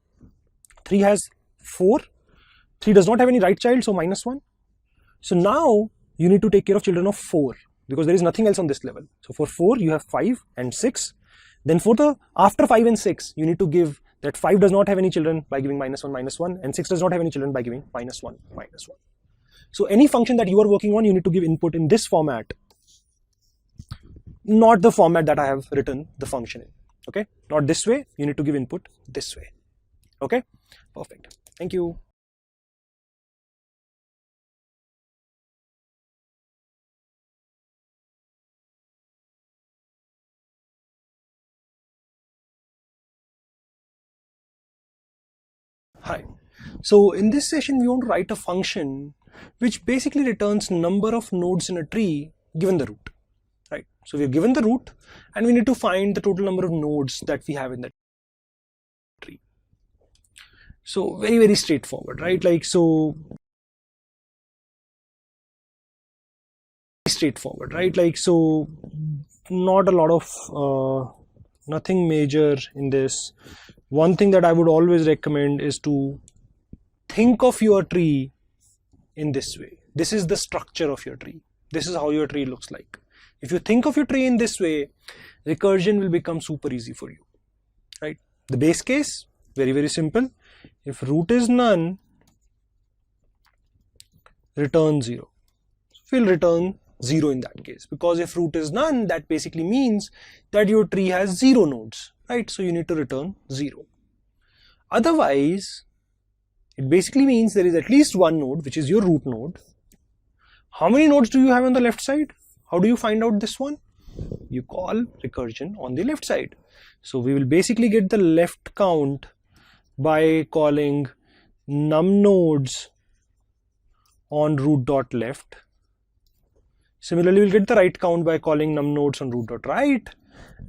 3 has 4, 3 does not have any right child, so -1. So now you need to take care of children of 4 because there is nothing else on this level. So for 4 you have 5 and 6. Then for the after 5 and 6 you need to give that 5 does not have any children by giving -1, -1, and 6 does not have any children by giving -1, -1. So any function that you are working on, you need to give input in this format, not the format that I have written the function in. Okay, not this way, you need to give input this way. Okay, perfect. Thank you. Hi. So in this session, we want to write a function which basically returns number of nodes in a tree given the root, right? So we are given the root and we need to find the total number of nodes that we have in the tree. So very, very straightforward, right? Like, so straightforward, right? Like, so not a lot of, nothing major in this. One thing that I would always recommend is to think of your tree in this way. This is the structure of your tree. This is how your tree looks like. If you think of your tree in this way, recursion will become super easy for you, right? The base case, very, very simple. If root is none, return 0. So we'll return 0 in that case, because if root is none, that basically means that your tree has 0 nodes, right? So you need to return 0. Otherwise, it basically means there is at least one node, which is your root node. How many nodes do you have on the left side? How do you find out this one? You call recursion on the left side. So we will basically get the left count by calling num nodes on root.left. Similarly, we'll get the right count by calling num nodes on root.right,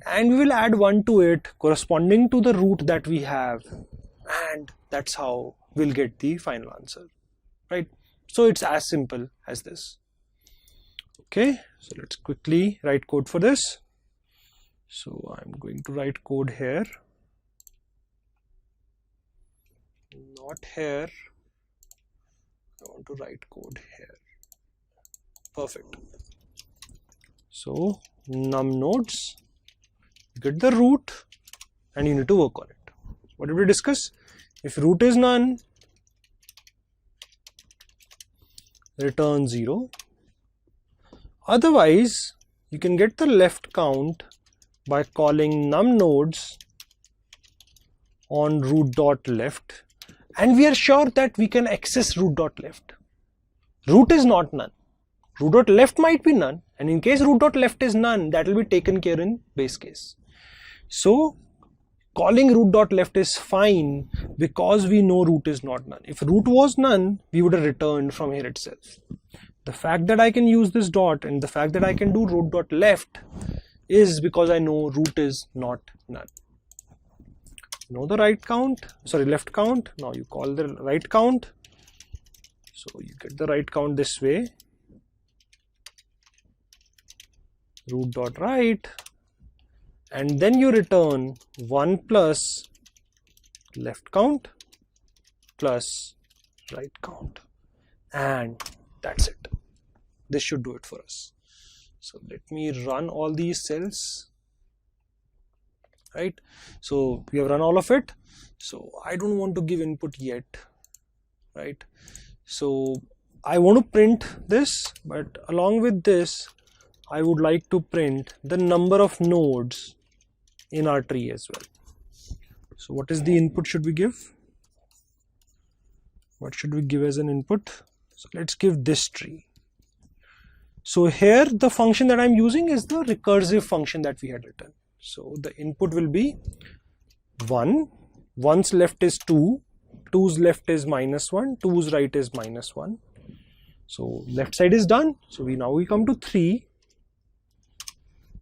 and we will add 1 to it corresponding to the root that we have, and that's how we'll get the final answer, right? So it's as simple as this. Okay, so let's quickly write code for this. So I'm going to write code here, not here. I want to write code here. Perfect. So num nodes, get the root, and you need to work on it. What did we discuss? If root is none, return 0. Otherwise, you can get the left count by calling num nodes on root.left, and we are sure that we can access root.left. Root is not none. Root.left might be none, and in case root.left is none, that will be taken care in base case. So calling root.left is fine because we know root is not none. If root was none, we would have returned from here itself. The fact that I can use this dot and the fact that I can do root.left is because I know root is not none. Know the right count, sorry, left count. Now you call the right count. So you get the right count this way. Root.right, and then you return 1 plus left count plus right count, and that's it. This should do it for us. So let me run all these cells, right? So we have run all of it. So I don't want to give input yet, right? So I want to print this, but along with this, I would like to print the number of nodes in our tree as well. So what is the input should we give? What should we give as an input? So let's give this tree. So here the function that I'm using is the recursive function that we had written. So the input will be 1, 1's left is 2, 2's left is -1, 2's right is -1. So left side is done. So we come to 3.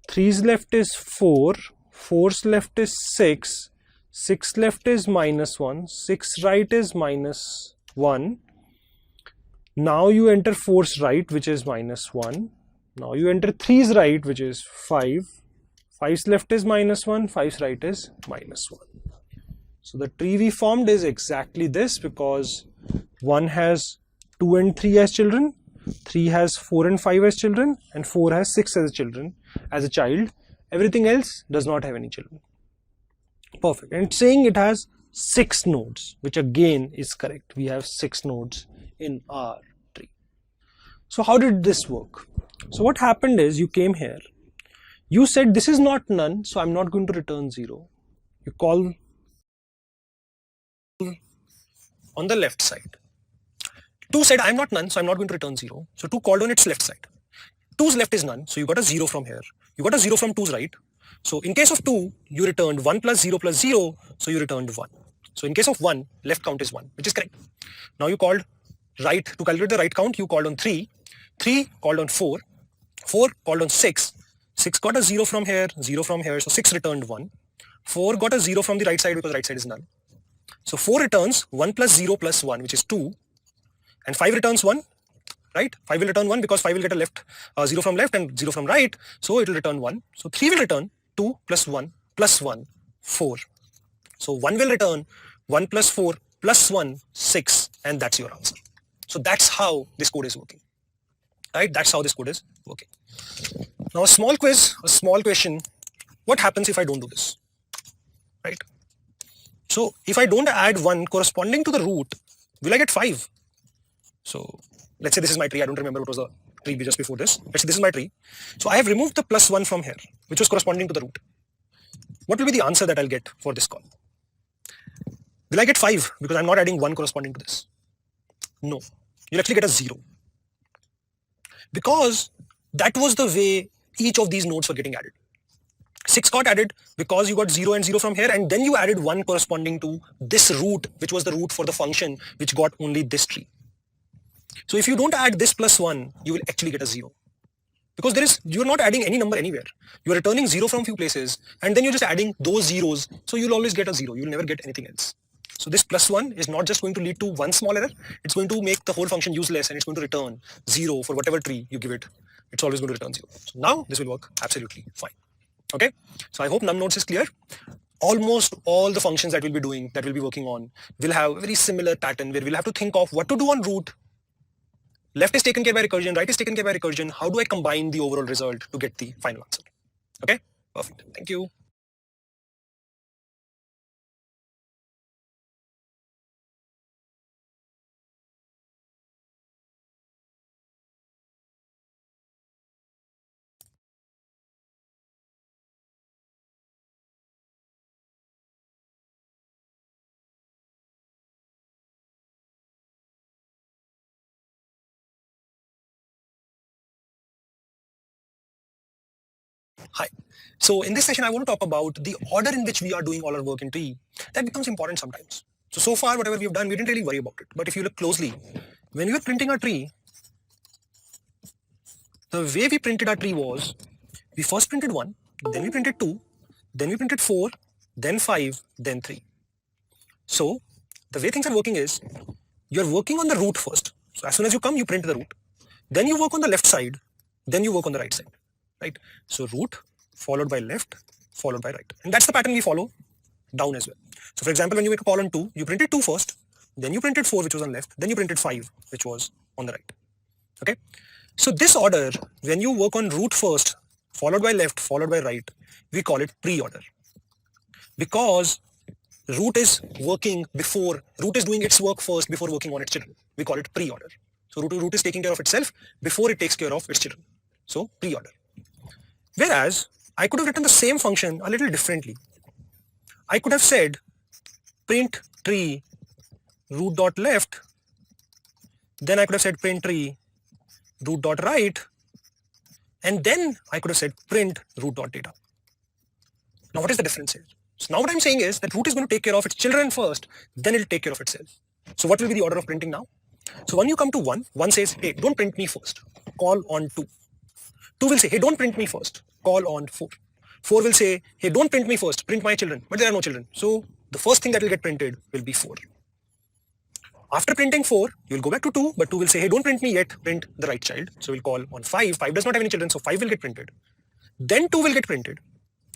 3's left is 4, 4's left is 6, 6 left is -1, 6 right is -1. Now you enter 4's right, which is -1. Now you enter 3's right, which is 5. 5's left is -1, 5's right is -1. So the tree we formed is exactly this, because 1 has 2 and 3 as children, 3 has 4 and 5 as children, and 4 has 6 as children, as a child. Everything else does not have any children. Perfect. And it's saying it has 6 nodes, which again is correct. We have 6 nodes in our tree. So how did this work? So what happened is you came here, you said this is not none, so I'm not going to return 0. You call on the left side. 2 said I'm not none, so I'm not going to return 0. So 2 called on its left side. 2's left is none, so you got a 0 from here. You got a 0 from 2's right. So in case of 2, you returned 1 plus 0 plus 0, so you returned 1. So in case of 1, left count is 1, which is correct. Now you called right, to calculate the right count, you called on 3. 3 called on 4. 4 called on 6. 6 got a 0 from here, 0 from here, so 6 returned 1. 4 got a 0 from the right side because right side is null. So 4 returns 1 plus 0 plus 1, which is 2. And 5 returns 1, right? 5 will return 1 because 5 will get a left 0 from left and 0 from right. So it will return 1. So 3 will return 2 plus 1 plus 1, 4. So 1 will return 1 plus 4 plus 1, 6. And that's your answer. So that's how this code is working. Right? That's how this code is working. Now a small quiz, a small question. What happens if I don't do this? Right? So if I don't add 1 corresponding to the root, will I get 5? So let's say this is my tree. I don't remember what was the tree just before this. Let's say this is my tree. So I have removed the plus 1 from here, which was corresponding to the root. What will be the answer that I'll get for this call? Will I get 5 because I'm not adding 1 corresponding to this? No. You'll actually get a 0. Because that was the way each of these nodes were getting added. 6 got added because you got 0 and 0 from here, and then you added 1 corresponding to this root, which was the root for the function which got only this tree. So if you don't add this plus 1, you will actually get a 0. Because you're not adding any number anywhere. You're returning 0 from few places, and then you're just adding those zeros. So you'll always get a 0. You'll never get anything else. So this plus 1 is not just going to lead to one small error. It's going to make the whole function useless, and it's going to return 0 for whatever tree you give it. It's always going to return 0. So now this will work absolutely fine. Okay. So I hope num nodes is clear. Almost all the functions that we'll be doing, that we'll be working on, will have a very similar pattern where we'll have to think of what to do on root. Left is taken care by recursion, right is taken care by recursion. How do I combine the overall result to get the final answer? Okay, perfect. Thank you. Hi. So in this session, I want to talk about the order in which we are doing all our work in tree. That becomes important sometimes. So far, whatever we've done, we didn't really worry about it. But if you look closely, when we were printing our tree, the way we printed our tree was, we first printed 1, then we printed 2, then we printed 4, then 5, then 3. So the way things are working is, you're working on the root first. So as soon as you come, you print the root. Then you work on the left side, then you work on the right side. Right? So root followed by left, followed by right. And that's the pattern we follow down as well. So for example, when you make a call on 2, you printed 2 first, then you printed 4, which was on left, then you printed 5, which was on the right. Okay. So this order, when you work on root first, followed by left, followed by right, we call it pre-order. Because root is doing its work first before working on its children. We call it pre-order. So root is taking care of itself before it takes care of its children. So pre-order. Whereas I could have written the same function a little differently. I could have said print tree root dot left, then I could have said print tree root dot right, and then I could have said print root dot data. Now what is the difference here? So now what I'm saying is that root is going to take care of its children first, then it'll take care of itself. So what will be the order of printing now? So when you come to 1 says, hey, don't print me first, call on 2. 2 will say, hey, don't print me first, call on 4. 4 will say, hey, don't print me first, print my children, but there are no children. So the first thing that will get printed will be 4. After printing 4, you will go back to 2, but 2 will say, hey, don't print me yet, print the right child. So we'll call on 5. 5 does not have any children, so 5 will get printed. Then 2 will get printed.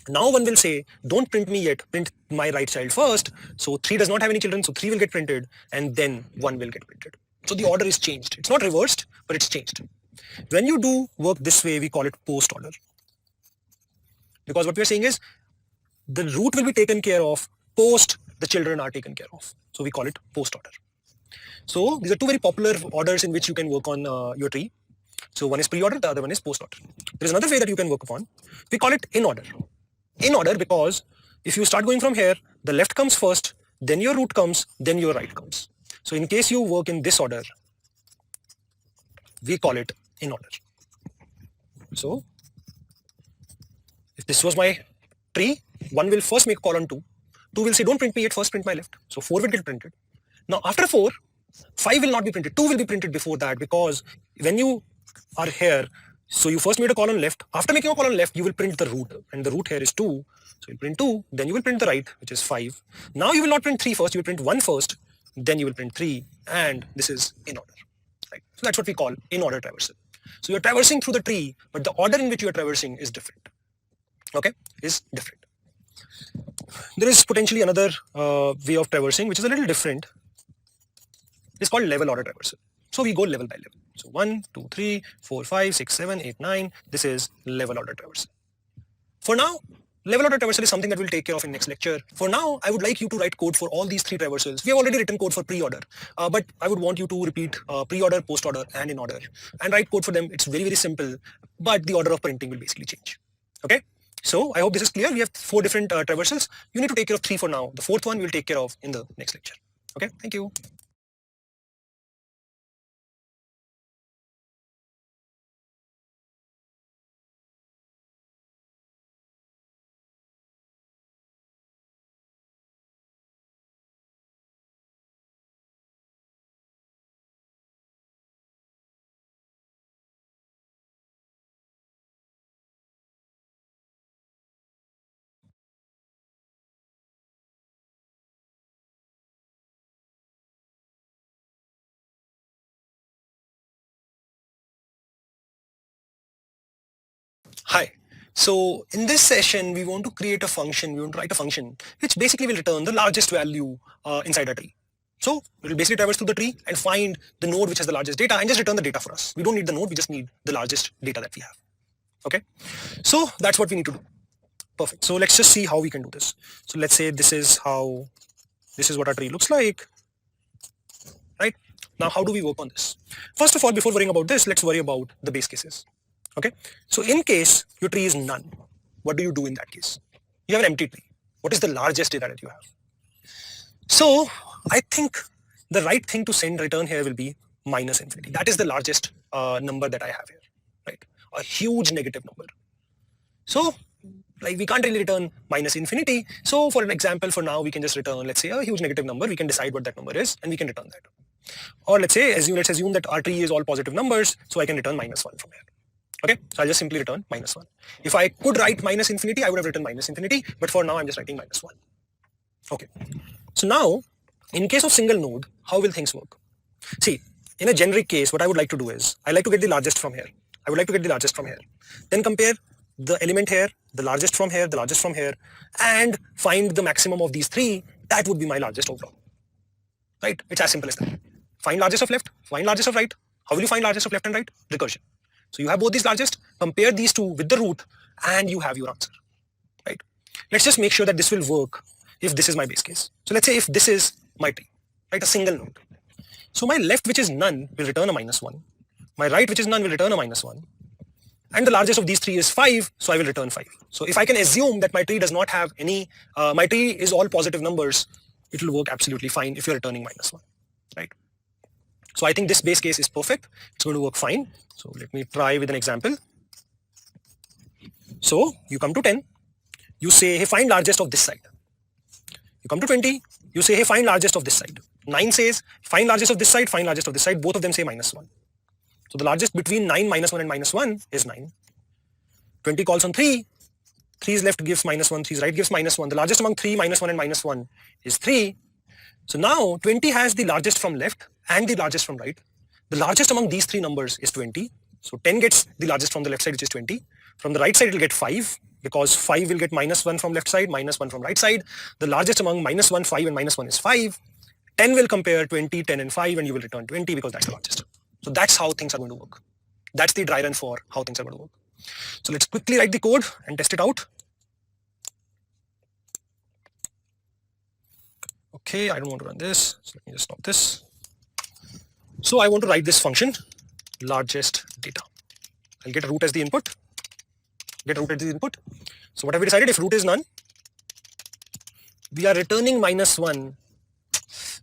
Now 1 will say, don't print me yet, print my right child first. So 3 does not have any children, so 3 will get printed, and then 1 will get printed. So the order is changed. It's not reversed, but it's changed. When you do work this way, we call it post order. Because what we are saying is, the root will be taken care of post the children are taken care of. So we call it post order. So these are two very popular orders in which you can work on your tree. So one is pre-order, the other one is post-order. There is another way that you can work upon. We call it in order. In order because if you start going from here, the left comes first, then your root comes, then your right comes. So in case you work in this order, we call it in order. So if this was my tree, 1 will first make a call on 2. 2 will say, don't print me yet, first print my left. So 4 will get printed. Now after 4, 5 will not be printed. 2 will be printed before that because when you are here, so you first made a call on left. After making a call on left, you will print the root, and the root here is 2. So you print 2, then you will print the right, which is 5. Now you will not print 3 first, you will print 1 first, then you will print 3, and this is in order. Right? So that's what we call in order traversal. So you're traversing through the tree, but the order in which you are traversing is different. Okay, is different. There is potentially another way of traversing, which is a little different. It's called level order traversal. So we go level by level. So 1, 2, 3, 4, 5, 6, 7, 8, 9. This is level order traversal. For now, level order traversal is something that we'll take care of in next lecture. For now, I would like you to write code for all these 3 traversals. We have already written code for pre-order, but I would want you to repeat pre-order, post-order, and in order, and write code for them. It's very, very simple, but the order of printing will basically change. Okay. So I hope this is clear. We have 4 different traversals. You need to take care of 3 for now. The 4th one we'll take care of in the next lecture. Okay. Thank you. Hi. So in this session, we want to create a function, we want to write a function, which basically will return the largest value inside a tree. So it will basically traverse through the tree and find the node which has the largest data and just return the data for us. We don't need the node, we just need the largest data that we have. Okay. So that's what we need to do. Perfect. So let's just see how we can do this. So let's say this is what our tree looks like. Right. Now, how do we work on this? First of all, before worrying about this, let's worry about the base cases. Okay, so in case your tree is none, what do you do in that case? You have an empty tree. What is the largest data that you have? So I think the right thing to send return here will be minus infinity. That is the largest number that I have here, right? A huge negative number. So like we can't really return minus infinity. So for an example, for now, we can just return, let's say, a huge negative number. We can decide what that number is and we can return that. Or let's assume that our tree is all positive numbers. So I can return minus 1 from here. Okay, so I'll just simply return minus 1. If I could write minus infinity, I would have written minus infinity, but for now I'm just writing minus 1. Okay, so now in case of single node, how will things work? See, in a generic case, what I would like to do is, I like to get the largest from here. I would like to get the largest from here. Then compare the element here, the largest from here, the largest from here, and find the maximum of these 3. That would be my largest overall. Right, it's as simple as that. Find largest of left, find largest of right. How will you find largest of left and right? Recursion. So you have both these largest, compare these 2 with the root, and you have your answer, right? Let's just make sure that this will work if this is my base case. So let's say if this is my tree, right, a single node. So my left, which is none, will return a -1. My right, which is none, will return a -1. And the largest of these three is 5, so I will return 5. So if I can assume that my tree does not have any, my tree is all positive numbers, it will work absolutely fine if you're returning -1, right? So I think this base case is perfect. It's going to work fine. So let me try with an example. So you come to 10, you say, hey, find largest of this side. You come to 20, you say, hey, find largest of this side. 9 says, find largest of this side, find largest of this side. Both of them say -1. So the largest between 9, -1 and -1 is 9. 20 calls on 3. 3's left gives -1, 3's right gives -1. The largest among 3, -1 and -1 is 3. So now 20 has the largest from left and the largest from right. The largest among these three numbers is 20. So 10 gets the largest from the left side, which is 20. From the right side, it will get 5 because 5 will get -1 from left side, -1 from right side. The largest among -1, 5 and -1 is 5. 10 will compare 20, 10 and 5 and you will return 20 because that's the largest. So that's how things are going to work. That's the dry run for how things are going to work. So let's quickly write the code and test it out. Okay, I don't want to run this. So let me just stop this. So I want to write this function, largest data. I'll get a root as the input. So what have we decided? If root is none, we are returning -1.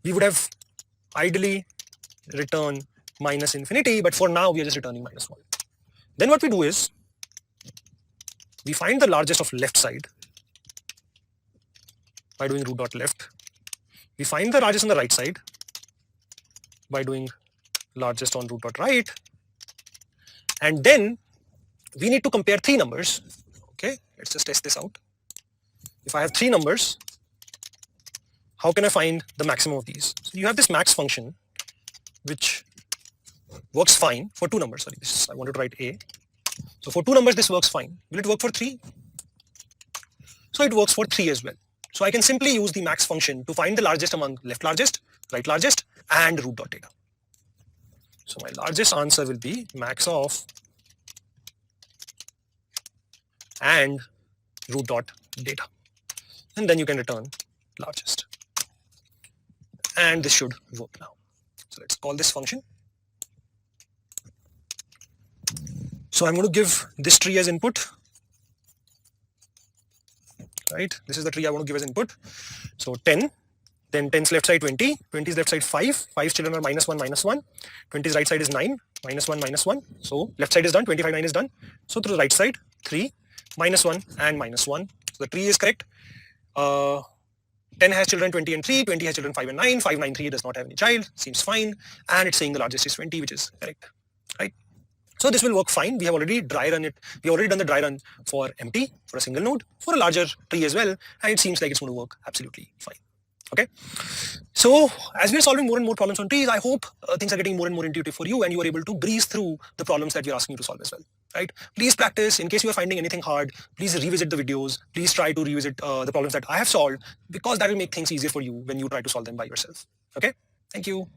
We would have ideally returned -infinity, but for now we are just returning -1. Then what we do is we find the largest of left side by doing root.left. We find the largest on the right side by doing largest on root.right. And then we need to compare 3 numbers. Okay, let's just test this out. If I have 3 numbers, how can I find the maximum of these? So you have this max function, which works fine for 2 numbers. Sorry, I wanted to write A. So for 2 numbers, this works fine. Will it work for 3? So it works for 3 as well. So I can simply use the max function to find the largest among left largest, right largest, and root.data. So my largest answer will be max of and root.data. And then you can return largest. And this should work now. So let's call this function. So I'm going to give this tree as input. Right, this is the tree I want to give as input. So 10, then 10's left side 20, 20's left side 5, 5's children are -1, -1, 20's right side is 9, -1, -1. So left side is done, 25, 9 is done. So to the right side, 3, -1 and -1. So the tree is correct. 10 has children 20 and 3, 20 has children 5 and 9, 5, 9, 3 does not have any child, seems fine. And it's saying the largest is 20, which is correct, right? So this will work fine. We have already dry run it. We already done the dry run for empty, for a single node, for a larger tree as well. And it seems like it's going to work absolutely fine. Okay. So as we are solving more and more problems on trees, I hope things are getting more and more intuitive for you and you are able to breeze through the problems that we are asking you to solve as well. Right? Please practice. In case you are finding anything hard, please revisit the videos. Please try to revisit the problems that I have solved, because that will make things easier for you when you try to solve them by yourself. Okay. Thank you.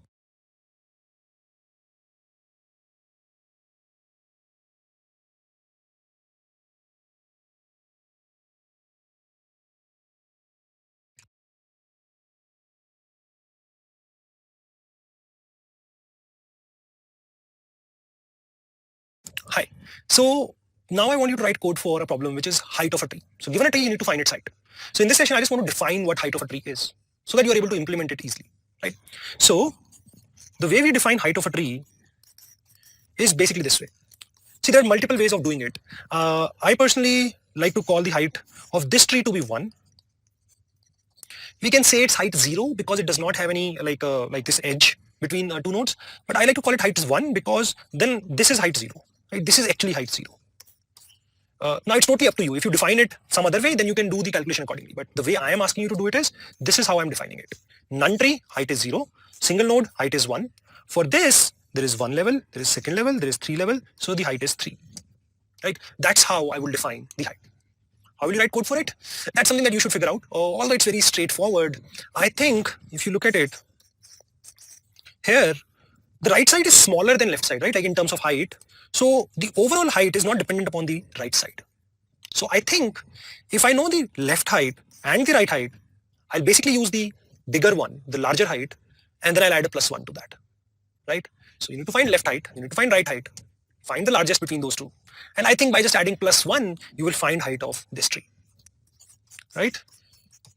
Hi. So now I want you to write code for a problem which is height of a tree. So given a tree, you need to find its height. So in this session, I just want to define what height of a tree is so that you are able to implement it easily, right? So the way we define height of a tree is basically this way. See, there are multiple ways of doing it. I personally like to call the height of this tree to be 1. We can say its height 0 because it does not have any like this edge between 2 nodes. But I like to call it height 1 because then this is height 0. Right? This is actually height 0. Now it's totally up to you. If you define it some other way, then you can do the calculation accordingly. But the way I am asking you to do it is, this is how I'm defining it. None tree, height is 0. Single node, height is 1. For this, there is 1 level, there is 2nd level, there is 3 level. So the height is 3. Right? That's how I will define the height. How will you write code for it? That's something that you should figure out. Although it's very straightforward, I think if you look at it, here, the right side is smaller than left side, right? Like in terms of height. So the overall height is not dependent upon the right side. So I think if I know the left height and the right height, I'll basically use the bigger one, the larger height, and then I'll add a +1 to that. right? So you need to find left height, you need to find right height, find the largest between those two. And I think by just adding +1, you will find height of this tree, right?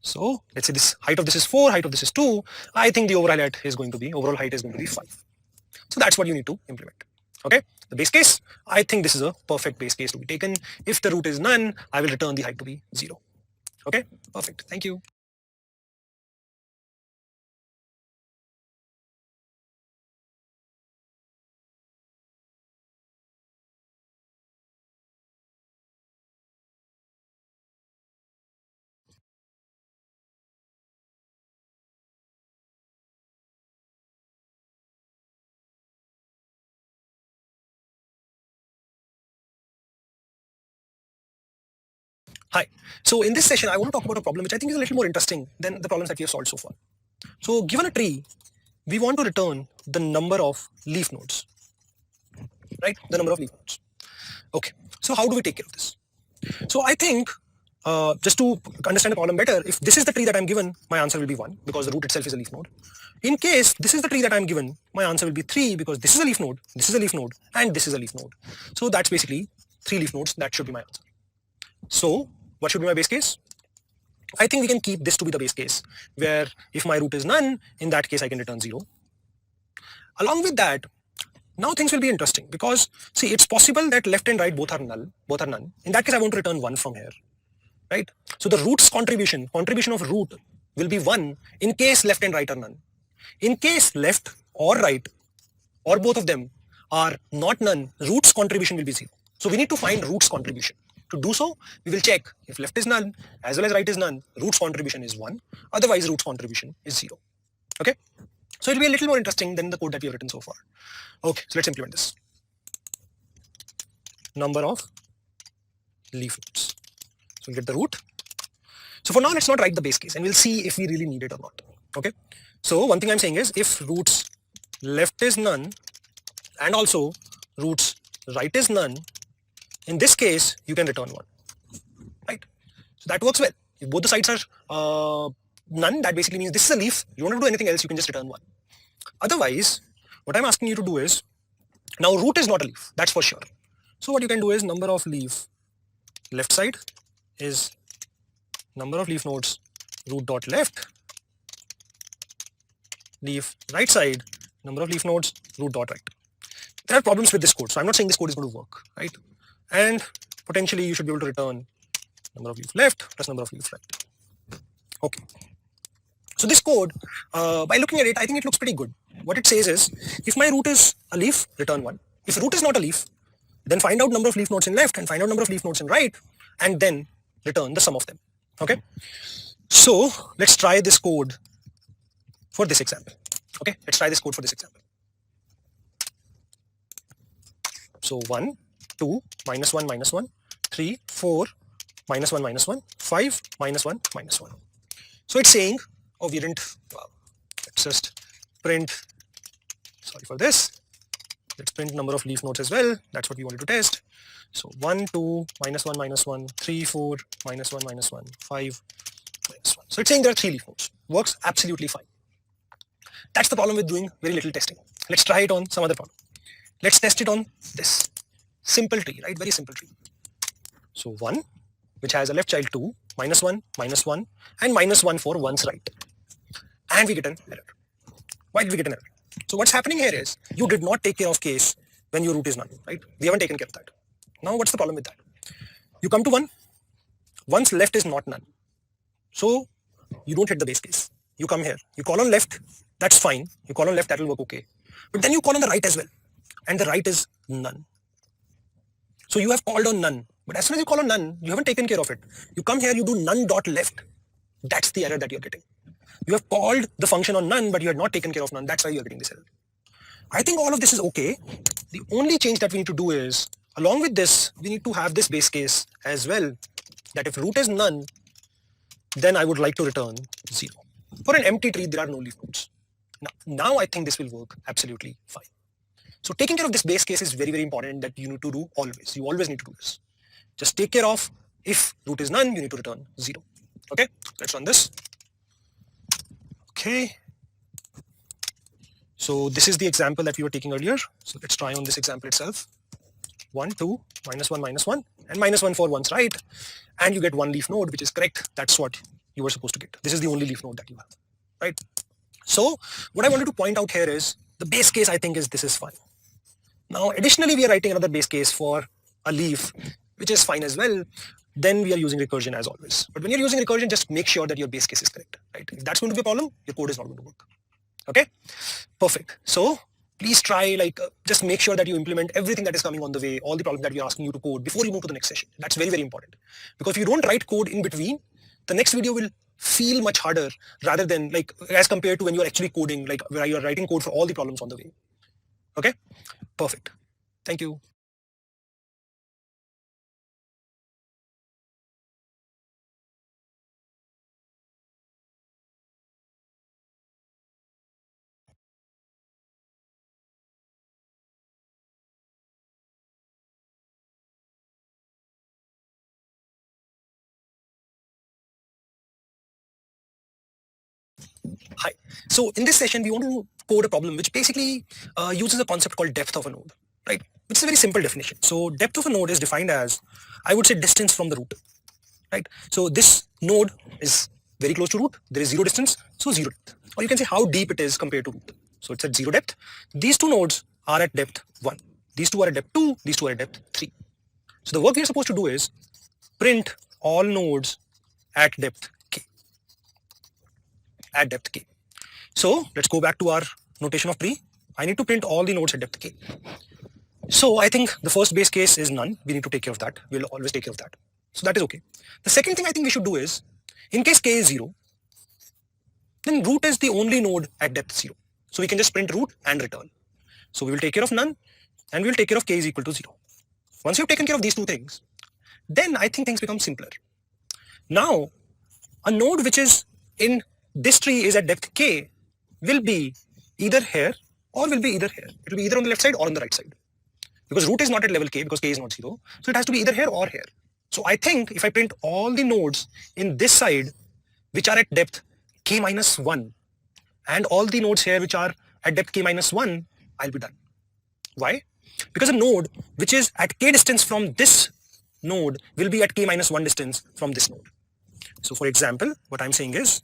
So let's say this height of this is 4, height of this is 2. I think the overall height is going to be 5. So that's what you need to implement. Okay, the base case, I think this is a perfect base case to be taken. If the root is none, I will return the height to be 0. Okay, perfect. Thank you. Hi. So in this session, I want to talk about a problem which I think is a little more interesting than the problems that we have solved so far. So given a tree, we want to return the number of leaf nodes, right? The number of leaf nodes. Okay. So how do we take care of this? So I think just to understand the problem better, if this is the tree that I'm given, my answer will be 1 because the root itself is a leaf node. In case this is the tree that I'm given, my answer will be 3 because this is a leaf node, this is a leaf node, and this is a leaf node. So that's basically 3 leaf nodes. That should be my answer. So what should be my base case? I think we can keep this to be the base case, where if my root is none, in that case I can return 0. Along with that, now things will be interesting because see, it's possible that left and right both are none. In that case, I want to return 1 from here, right? So the root's contribution of root will be 1 in case left and right are none. In case left or right or both of them are not none, root's contribution will be 0. So we need to find root's contribution. To do so, we will check if left is none as well as right is none, root's contribution is 1. Otherwise, root's contribution is 0. Okay? So it'll be a little more interesting than the code that we have written so far. Okay, so let's implement this. Number of leaf nodes. So we'll get the root. So for now, let's not write the base case and we'll see if we really need it or not. Okay? So one thing I'm saying is if roots left is none and also roots right is none, in this case, you can return 1, right? So that works well. If both the sides are none, that basically means this is a leaf. You don't have to do anything else, you can just return 1. Otherwise, what I'm asking you to do is, now root is not a leaf, that's for sure. So what you can do is number of leaf left side is number of leaf nodes root dot left, leaf right side, number of leaf nodes root dot right. There are problems with this code, so I'm not saying this code is going to work, right? And potentially you should be able to return number of leaf left plus number of leaf right. Okay. So this code, by looking at it, I think it looks pretty good. What it says is, if my root is a leaf, return 1. If root is not a leaf, then find out number of leaf nodes in left and find out number of leaf nodes in right, and then return the sum of them. Okay. So let's try this code for this example. Okay. Let's try this code for this example. So 1, 2, -1, -1, 3, 4, -1, -1, 5, -1, -1. So it's saying, oh, we didn't, well, let's just print, sorry for this, let's print number of leaf nodes as well. That's what we wanted to test. So 1, 2, -1, -1, 3, 4, -1, -1, 5, -1. So it's saying there are 3 leaf nodes. Works absolutely fine. That's the problem with doing very little testing. Let's try it on some other problem. Let's test it on this simple tree, right? Very simple tree. So 1, which has a left child 2, -1, -1, and -1 for one's right. And we get an error. Why did we get an error? So what's happening here is you did not take care of case when your root is none, right? We haven't taken care of that. Now what's the problem with that? You come to 1, one's left is not none. So you don't hit the base case. You come here, you call on left, that's fine. You call on left, that will work okay. But then you call on the right as well. And the right is none. So you have called on none. But as soon as you call on none, you haven't taken care of it. You come here, you do none dot left. That's the error that you're getting. You have called the function on none, but you had not taken care of none. That's why you're getting this error. I think all of this is okay. The only change that we need to do is, along with this, we need to have this base case as well, that if root is none, then I would like to return 0. For an empty tree, there are no leaf nodes. Now I think this will work absolutely fine. So taking care of this base case is very, very important that you need to do always. You always need to do this. Just take care of, if root is none, you need to return 0. Okay, let's run this. Okay. So this is the example that we were taking earlier. So let's try on this example itself. 1, 2, minus 1, and minus 1 for once right. And you get one leaf node, which is correct. That's what you were supposed to get. This is the only leaf node that you have, right? So what I wanted to point out here is the base case I think is this is fine. Now, additionally, we are writing another base case for a leaf, which is fine as well. Then we are using recursion as always. But when you're using recursion, just make sure that your base case is correct, right? If that's going to be a problem, your code is not going to work. Okay, perfect. So please try just make sure that you implement everything that is coming on the way, all the problems that we are asking you to code before you move to the next session. That's very, very important. Because if you don't write code in between, the next video will feel much harder rather than as compared to when you're actually coding, where you're writing code for all the problems on the way. Okay, perfect. Thank you. Hi. So in this session, we want to code a problem which basically uses a concept called depth of a node, right? Which is a very simple definition. So depth of a node is defined as, I would say, distance from the root, right? So this node is very close to root. There is zero distance, so zero depth. Or you can say how deep it is compared to root. So it's at zero depth. These two nodes are at depth 1. These two are at depth 2. These two are at depth 3. So the work we are supposed to do is print all nodes at depth k. At depth k. So let's go back to our notation of tree. I need to print all the nodes at depth k. So I think the first base case is none. We need to take care of that. We'll always take care of that. So that is okay. The second thing I think we should do is, in case k is 0, then root is the only node at depth 0. So we can just print root and return. So we will take care of none and we will take care of k is equal to 0. Once you've taken care of these two things, then I think things become simpler. Now, a node which is in this tree is at depth k will be either here or will be either here. It will be either on the left side or on the right side. Because root is not at level k because k is not 0. So it has to be either here or here. So I think if I print all the nodes in this side which are at depth k minus 1 and all the nodes here which are at depth k minus 1, I'll be done. Why? Because a node which is at k distance from this node will be at k minus 1 distance from this node. So for example, what I'm saying is,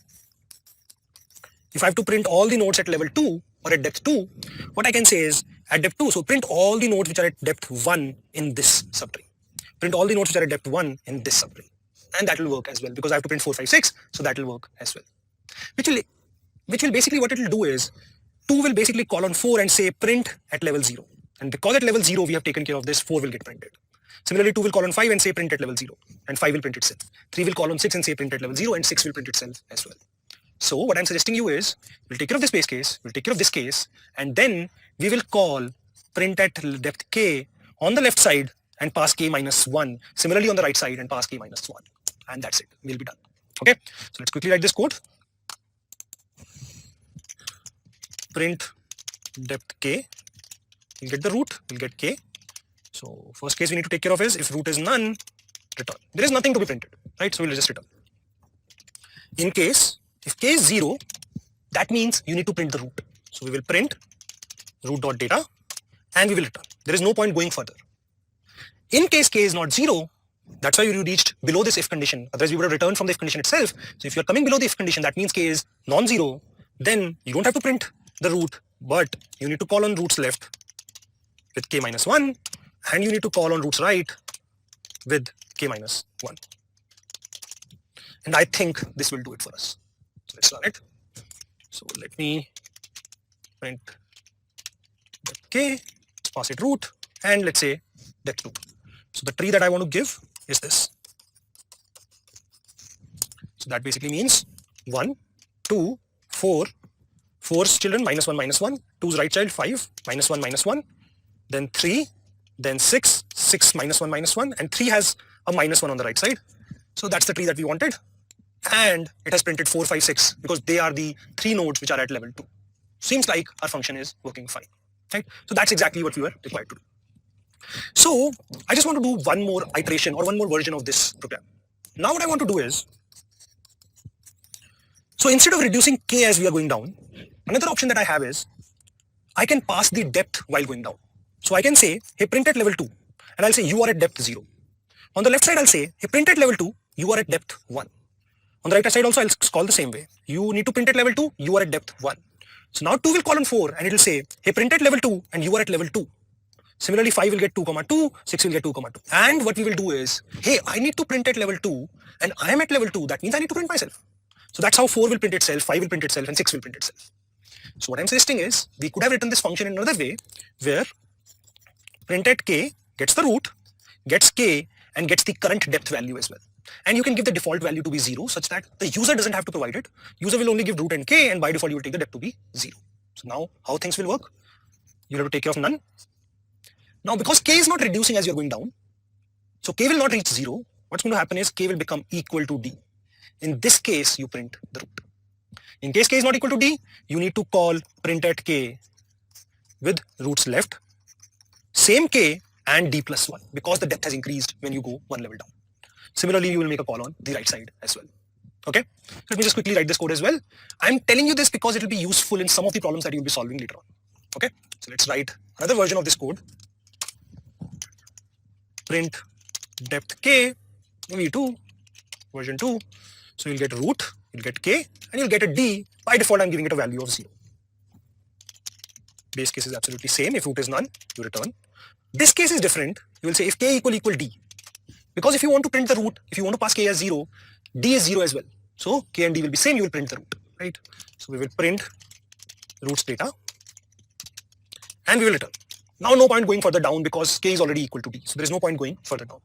if I have to print all the nodes at level 2 or at depth 2, what I can say is at depth 2, so print all the nodes which are at depth 1 in this subtree. Print all the nodes which are at depth 1 in this subtree. And that will work as well because I have to print 4, 5, 6, so that will work as well. Which will basically what it will do is, 2 will basically call on 4 and say print at level 0. And because at level 0 we have taken care of this, 4 will get printed. Similarly, 2 will call on 5 and say print at level 0, and 5 will print itself. 3 will call on 6 and say print at level 0, and 6 will print itself as well. So what I'm suggesting you is, we'll take care of this base case, we'll take care of this case, and then we will call print at depth k on the left side and pass k minus 1. Similarly on the right side and pass k minus 1. And that's it. We'll be done. Okay. So let's quickly write this code. Print depth k. We'll get the root. We'll get k. So first case we need to take care of is, if root is none, return. There is nothing to be printed, right? So we'll just return. In case, if k is 0, that means you need to print the root. So we will print root.data and we will return. There is no point going further. In case k is not 0, that's why you reached below this if condition. Otherwise we would have returned from the if condition itself. So if you're coming below the if condition, that means k is non-zero, then you don't have to print the root, but you need to call on roots left with k minus 1, and you need to call on roots right with k minus 1. And I think this will do it for us. So let's run it. So let me print depth k, let's pass it root, and let's say depth 2. So the tree that I want to give is this. So that basically means 1, 2, 4, 4's children minus 1, 2's right child 5, minus 1, then 3, then 6, 6 minus 1, and 3 has a minus 1 on the right side. So that's the tree that we wanted. And it has printed 4, 5, 6 because they are the 3 nodes which are at level 2. Seems like our function is working fine, right? So that's exactly what we were required to do. So I just want to do one more iteration or one more version of this program. Now what I want to do is, so instead of reducing k as we are going down, another option that I have is, I can pass the depth while going down. So I can say, hey, print at level 2, and I'll say you are at depth 0. On the left side, I'll say, hey, print at level 2, you are at depth 1. On the right side also, I'll call the same way. You need to print at level 2, you are at depth 1. So now 2 will call on 4, and it will say, hey, print at level 2, and you are at level 2. Similarly, 5 will get 2, 2, 6 will get 2, 2. And what we will do is, hey, I need to print at level 2, and I am at level 2. That means I need to print myself. So that's how 4 will print itself, 5 will print itself, and 6 will print itself. So what I'm suggesting is, we could have written this function in another way, where print at k gets the root, gets k, and gets the current depth value as well. And you can give the default value to be 0 such that the user doesn't have to provide it. User will only give root and k, and by default you will take the depth to be 0. So now how things will work? You'll have to take care of none. Now because k is not reducing as you're going down, so k will not reach 0. What's going to happen is k will become equal to d. In this case, you print the root. In case k is not equal to d, you need to call print at k with roots left, same k and d plus 1, because the depth has increased when you go one level down. Similarly, you will make a call on the right side as well. Okay, let me just quickly write this code as well. I'm telling you this because it will be useful in some of the problems that you'll be solving later on. Okay, so let's write another version of this code. Print depth k v2 version 2. So you'll get root, you'll get k, and you'll get a d. By default, I'm giving it a value of 0. Base case is absolutely same. If root is none, you return. This case is different. You will say if k equal d. Because if you want to print the root, if you want to pass k as 0, d is 0 as well. So k and d will be same, you will print the root, right? So we will print roots data, and we will return. Now no point going further down because k is already equal to d. So there is no point going further down.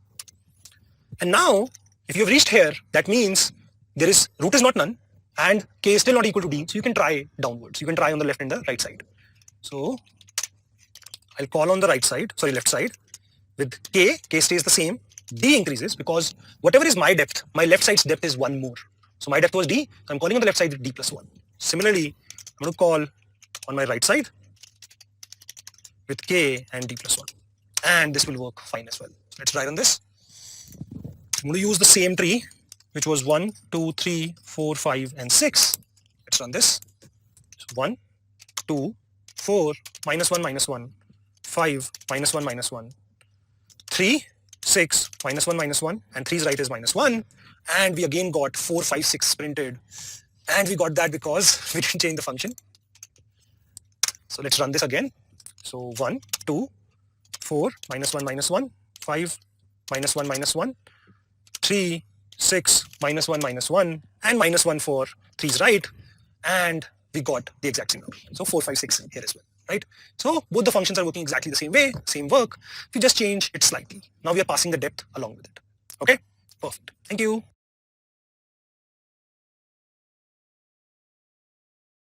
And now, if you have reached here, that means there is root is not none, and k is still not equal to d. So you can try downwards. You can try on the left and the right side. So I'll call on the left side with k stays the same, d increases because whatever is my depth, my left side's depth is 1 more. So my depth was d, so I'm calling on the left side with d plus 1. Similarly, I'm going to call on my right side with k and d plus 1. And this will work fine as well. So let's try on this. I'm going to use the same tree, which was 1, 2, 3, 4, 5, and 6. Let's run this. So 1, 2, 4, minus 1, minus 1, 5, minus 1, minus 1, 3, 6, minus 1, minus 1, and 3's right is minus 1. And we again got 4, 5, 6 printed. And we got that because we didn't change the function. So let's run this again. So 1, 2, 4, minus 1, minus 1, 5, minus 1, minus 1, 3, 6, minus 1, minus 1, and minus 1 for 3's right. And we got the exact same number. So 4, 5, 6 here as well, right? So both the functions are working exactly the same way, same work. We just change it slightly. Now we are passing the depth along with it. Okay, perfect. Thank you.